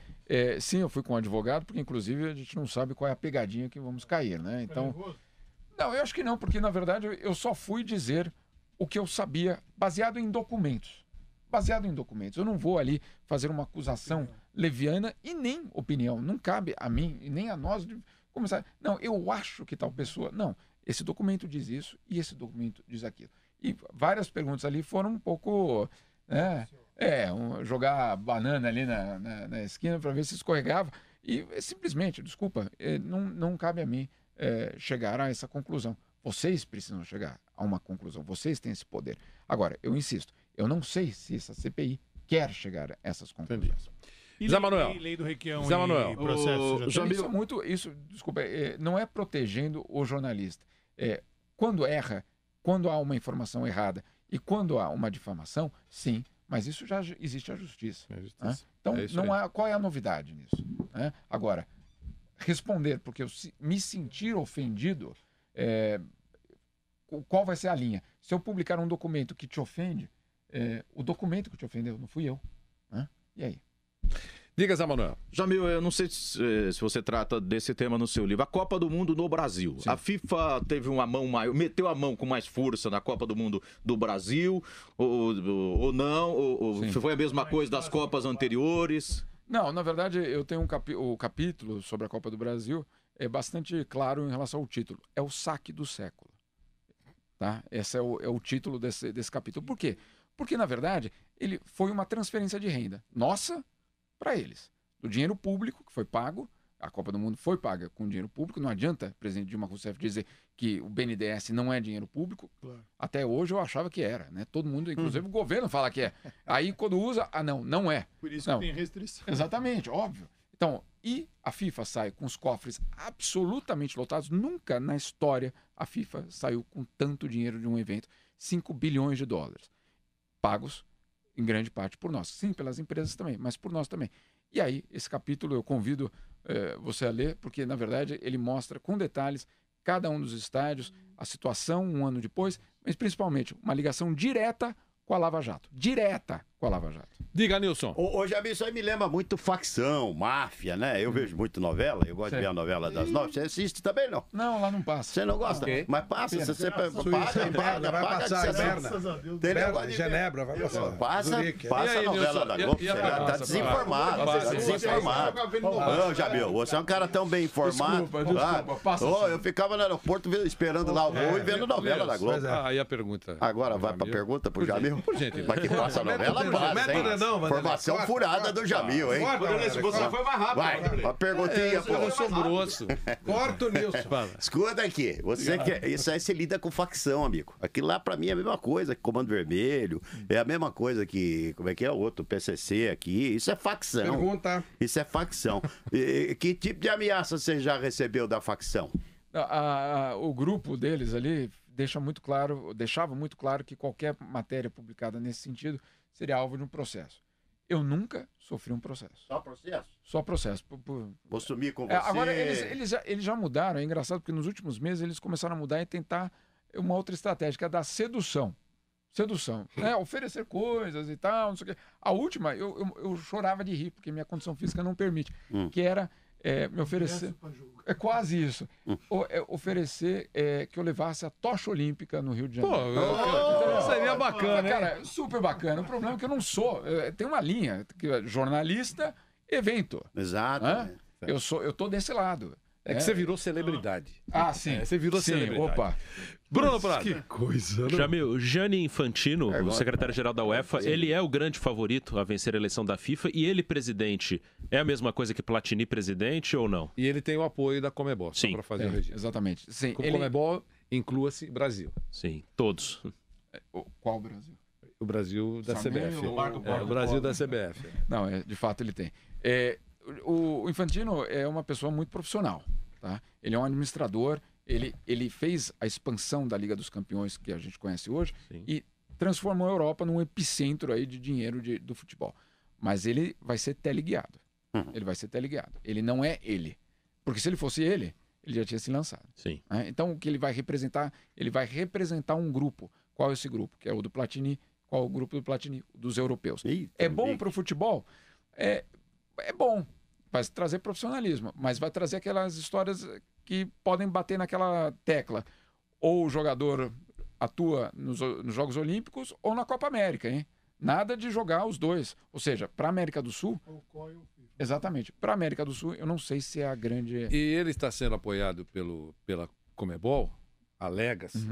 sim, eu fui com um advogado, porque inclusive a gente não sabe qual é a pegadinha que vamos cair, né? Então... Não, eu acho que não, porque na verdade eu só fui dizer o que eu sabia baseado em documentos. Baseado em documentos. Eu não vou ali fazer uma acusação leviana e nem opinião. Não cabe a mim e nem a nós de começar. Não, eu acho que tal pessoa. Não, esse documento diz isso e esse documento diz aquilo. E várias perguntas ali foram um pouco... jogar banana ali na esquina para ver se escorregava. E simplesmente, desculpa, não cabe a mim chegar a essa conclusão. Vocês precisam chegar a uma conclusão. Vocês têm esse poder. Agora, eu insisto, eu não sei se essa CPI quer chegar a essas conclusões. E Zé Manuel. Lei do Requião Zé Manuel. E processo. Desculpa, não é protegendo o jornalista. Quando erra, quando há uma informação errada e quando há uma difamação, sim, mas isso já existe a justiça. Então, qual é a novidade nisso? Agora, responder, porque eu me sentir ofendido, qual vai ser a linha? Se eu publicar um documento que te ofende, o documento que te ofendeu não fui eu. E aí? Diga, Zé Manuel. Jamil, eu não sei se você trata desse tema no seu livro. A Copa do Mundo no Brasil. Sim. A FIFA teve uma mão maior, meteu a mão com mais força na Copa do Mundo do Brasil, ou não? Ou foi a mesma coisa das Copas anteriores? Não, na verdade, eu tenho o capítulo sobre a Copa do Brasil, é bastante claro em relação ao título. É o saque do século. Tá? Esse é o título desse capítulo. Por quê? Porque, na verdade, ele foi uma transferência de renda nossa para eles. Do dinheiro público que foi pago, a Copa do Mundo foi paga com dinheiro público, não adianta o presidente Dilma Rousseff dizer que o BNDES não é dinheiro público. Claro. Até hoje eu achava que era, né? Todo mundo, inclusive o governo fala que é. Aí quando usa, não é. Por isso que tem restrição. Exatamente, óbvio. Então, e a FIFA sai com os cofres absolutamente lotados. Nunca na história a FIFA saiu com tanto dinheiro de um evento. 5 bilhões de dólares. Pagos em grande parte por nós. Sim, pelas empresas também, mas por nós também. E aí, esse capítulo eu convido você a ler, porque, na verdade, ele mostra com detalhes cada um dos estádios, a situação um ano depois, mas principalmente uma ligação direta com a Lava Jato. Direta com a Lava Jato. Diga, Nilson. Ô, Jamil, isso aí me lembra muito facção, máfia, né? Eu vejo muito novela, eu gosto de ver a novela das 9. Você assiste também, não? Não, lá não passa. Você não gosta? Okay. Mas passa, você paga. Vai passar, Genebra, vai passar. Passa a novela da Globo. Você tá desinformado. Tá desinformado. Ô, Jamil, você é um cara tão bem informado. Desculpa. Eu ficava no aeroporto esperando lá o voo e vendo novela da Globo. Aí a pergunta. Agora vai pra pergunta pro Jamil. Por gentileza. Mas que passa a novela, passa, hein? Formação furada do Jamil, hein? Você foi mais rápido. Vai, uma perguntinha, pô. Eu sou grosso. Corta o Nilson. Escuta aqui, isso aí você lida com facção, amigo. Aquilo lá pra mim é a mesma coisa que Comando Vermelho, é a mesma coisa que, como é que é o outro, PCC aqui, isso é facção. Pergunta. Isso é facção. Que tipo de ameaça você já recebeu da facção? O grupo deles ali deixava muito claro que qualquer matéria publicada nesse sentido seria alvo de um processo. Eu nunca sofri um processo. Só processo? Só processo. Vou sumir com você. Agora, eles já mudaram, é engraçado, porque nos últimos meses eles começaram a mudar e tentar uma outra estratégia, que é a da sedução. Sedução. Oferecer coisas e tal, não sei o quê. A última, eu chorava de rir, porque minha condição física não permite, que era me oferecer... É quase isso. Oferecer que eu levasse a tocha olímpica no Rio de Janeiro. Seria bacana, né? Cara, super bacana. O problema é que eu não sou. Tem uma linha, que é jornalista, evento. Exato. Eu tô desse lado. É que você virou celebridade. Sim. Você virou celebridade. Opa. Bruno Prado. Que coisa, né? Jamil, Gianni Infantino, o secretário-geral da UEFA, ele é o grande favorito a vencer a eleição da FIFA, e ele, presidente, é a mesma coisa que Platini, presidente, ou não? E ele tem o apoio da Conmebol, só para fazer o registro. Exatamente. Sim, Conmebol, inclua-se Brasil. Sim, todos. Qual Brasil? O Brasil da CBF. O Brasil da CBF. Não, de fato ele tem. O Infantino é uma pessoa muito profissional. Tá? Ele é um administrador Ele fez a expansão da Liga dos Campeões, que a gente conhece hoje, e transformou a Europa num epicentro aí de dinheiro do futebol. Mas ele vai ser teleguiado. Ele vai ser teleguiado. Ele não é ele. Porque se ele fosse ele já tinha se lançado. Sim. Então, o que ele vai representar? Ele vai representar um grupo. Qual é esse grupo? Que é o do Platini. Qual é o grupo do Platini? Dos europeus. É bom para o futebol? É bom. Vai trazer profissionalismo, mas vai trazer aquelas histórias que podem bater naquela tecla. Ou o jogador atua nos Jogos Olímpicos ou na Copa América, hein? Nada de jogar os dois. Ou seja, para a América do Sul... Exatamente. Para a América do Sul, eu não sei se é a grande... E ele está sendo apoiado pela Conmebol, alega-se,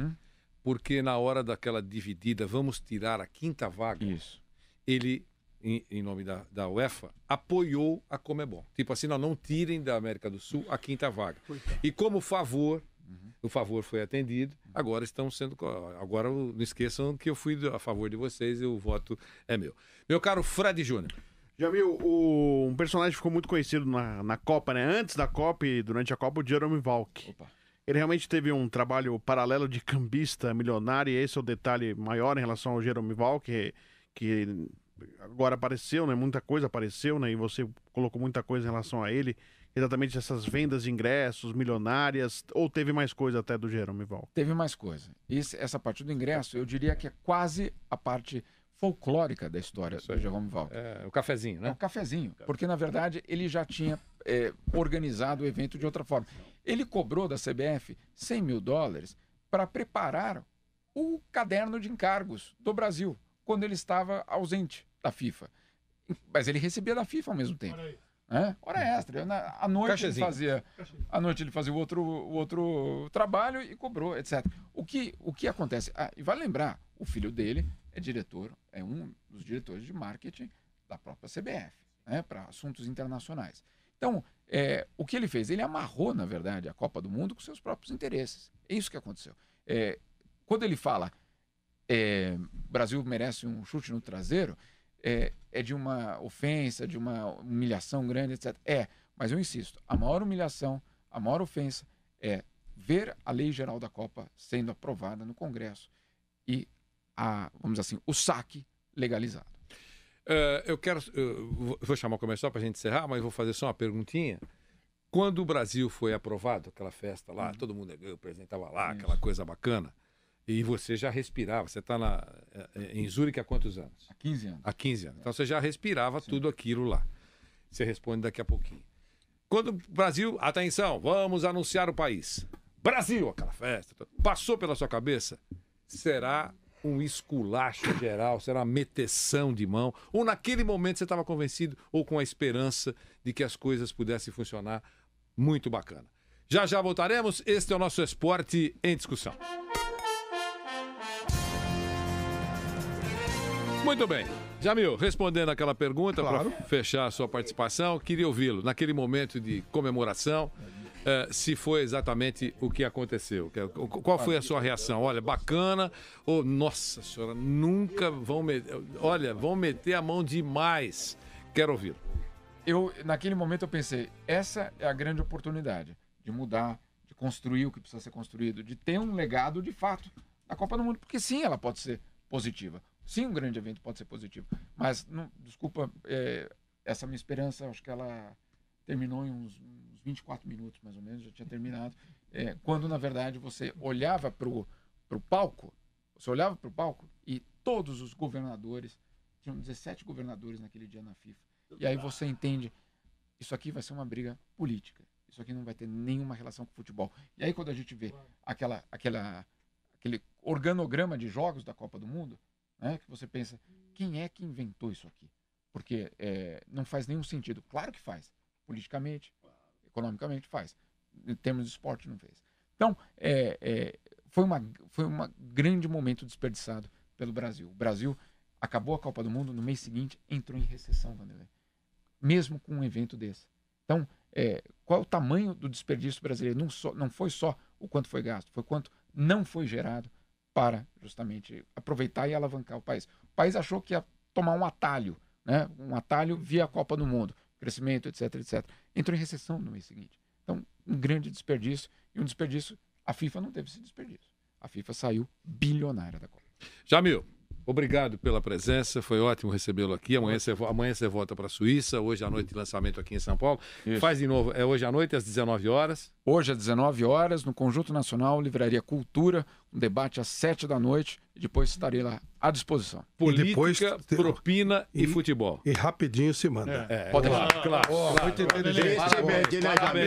porque na hora daquela dividida, vamos tirar a 5ª vaga. Isso. Ele... em nome da UEFA, apoiou a Conmebol. Tipo assim, não tirem da América do Sul a 5ª vaga. E como favor, o favor foi atendido, agora estão sendo... Agora não esqueçam que eu fui a favor de vocês e o voto é meu. Meu caro Fred Júnior. Jamil, um personagem ficou muito conhecido na Copa, né? Antes da Copa e durante a Copa, o Jerome Valk. Ele realmente teve um trabalho paralelo de cambista milionário, e esse é o detalhe maior em relação ao Jerome Valk, que agora apareceu, né? Muita coisa apareceu, né? E você colocou muita coisa em relação a ele. Exatamente essas vendas de ingressos milionárias, ou teve mais coisa até do Jerome Valk? Teve mais coisa. Essa parte do ingresso, eu diria que é quase a parte folclórica da história do Jerome Valk. É o cafezinho, né? É o cafezinho, porque na verdade ele já tinha organizado o evento de outra forma. Ele cobrou da CBF $100 mil para preparar o caderno de encargos do Brasil, quando ele estava ausente da FIFA. Mas ele recebia da FIFA ao mesmo tempo. Hora extra. À noite ele fazia o outro trabalho e cobrou, etc. O que acontece? E vai lembrar, o filho dele é um dos diretores de marketing da própria CBF, para assuntos internacionais. Então, o que ele fez? Ele amarrou, na verdade, a Copa do Mundo com seus próprios interesses. É isso que aconteceu. Quando ele fala Brasil merece um chute no traseiro, é de uma ofensa, de uma humilhação grande, etc. Mas eu insisto, a maior humilhação, a maior ofensa é ver a lei geral da Copa sendo aprovada no Congresso e, vamos dizer assim, o saque legalizado. Eu vou chamar o comercial para a gente encerrar, mas vou fazer só uma perguntinha. Quando o Brasil foi aprovado, aquela festa lá, todo mundo, o presidente estava lá, aquela coisa bacana, e você já respirava, você está em Zurique há quantos anos? Há 15 anos. Há 15 anos. Então você já respirava tudo aquilo lá. Você responde daqui a pouquinho. Quando o Brasil, atenção, vamos anunciar o país. Brasil, aquela festa, passou pela sua cabeça? Será um esculacho geral, será uma meteção de mão? Ou naquele momento você estava convencido ou com a esperança de que as coisas pudessem funcionar muito bacana? Já voltaremos. Este é o nosso Esporte em Discussão. Muito bem. Jamil, respondendo aquela pergunta, para fechar a sua participação, queria ouvi-lo naquele momento de comemoração, se foi exatamente o que aconteceu. Qual foi a sua reação? Olha, bacana, ou nossa senhora, nunca vão meter a mão demais. Quero ouvi-lo. Naquele momento eu pensei, essa é a grande oportunidade de mudar, de construir o que precisa ser construído, de ter um legado de fato na Copa do Mundo, porque sim, ela pode ser positiva. Sim, um grande evento pode ser positivo. Mas, desculpa, essa minha esperança, acho que ela terminou em uns 24 minutos, mais ou menos, já tinha terminado. Quando, na verdade, você olhava para o palco, e todos os governadores, tinham 17 governadores naquele dia na FIFA. E aí você entende, isso aqui vai ser uma briga política. Isso aqui não vai ter nenhuma relação com o futebol. E aí quando a gente vê aquele organograma de jogos da Copa do Mundo, que você pensa, quem é que inventou isso aqui? Porque não faz nenhum sentido. Claro que faz. Politicamente, economicamente faz. Em termos de esporte não fez. Então, foi um grande momento desperdiçado pelo Brasil. O Brasil acabou a Copa do Mundo, no mês seguinte entrou em recessão, Vanderlei. Mesmo com um evento desse. Então, qual é o tamanho do desperdício brasileiro? Não foi só o quanto foi gasto, foi quanto não foi gerado para justamente aproveitar e alavancar o país. O país achou que ia tomar um atalho, um atalho via a Copa do Mundo, crescimento, etc, etc. Entrou em recessão no mês seguinte. Então, um grande desperdício, e um desperdício A FIFA não teve esse desperdício. A FIFA saiu bilionária da Copa. Jamil, obrigado pela presença, foi ótimo recebê-lo aqui. Amanhã você volta para a Suíça, hoje à noite lançamento aqui em São Paulo. Isso. Faz de novo, é hoje à noite às 19 horas. Hoje às 19 horas, no Conjunto Nacional, Livraria Cultura, um debate às 7 da noite e depois estarei lá à disposição. Política, depois, propina e futebol. E rapidinho se manda. Pode deixar. Claro. Muito inteligente. Tristemente, né, Jamil?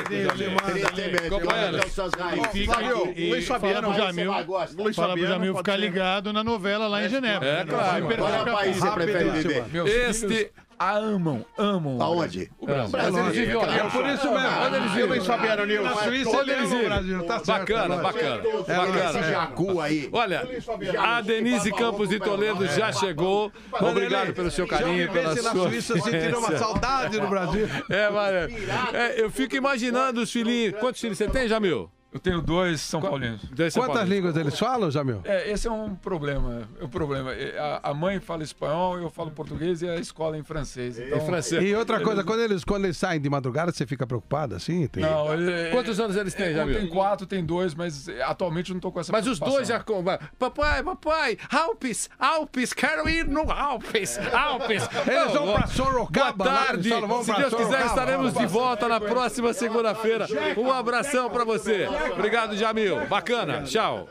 Luiz Fabiano, fala pro Jamil ficar ligado na novela lá em Genebra. É, claro. Qual país você prefere viver? Este... amam. Aonde? O Brasil. Mas eles vivem lá. É por isso mesmo. Onde eles vivem, Fabiano Nil? Na Suíça onde eles vivem. Brasil. Tá certo. Bacana. Esse jacu aí. Olha, a Denise Campos de Toledo já chegou. Obrigado pelo seu carinho, pela sua... na Suíça sentindo uma saudade do Brasil. Eu fico imaginando os filhinhos. Quantos filhos você tem, Jamil? Eu tenho 2 São Paulinos. Quantas línguas eles falam, Jamil? Esse é um problema. A mãe fala espanhol, eu falo português e a escola em francês. Então, E outra coisa, quando eles saem de madrugada, você fica preocupado assim? Não, Quantos anos eles têm, Jamil? Tem 4, tem 2, mas atualmente eu não tô com essa Mas os dois já... Papai, Alpes, quero ir no Alpes. Eles vão pra Sorocaba. Boa tarde. Se Deus quiser, estaremos de volta na próxima segunda-feira. Um abração pra você. Obrigado, Jamil. Bacana. Tchau.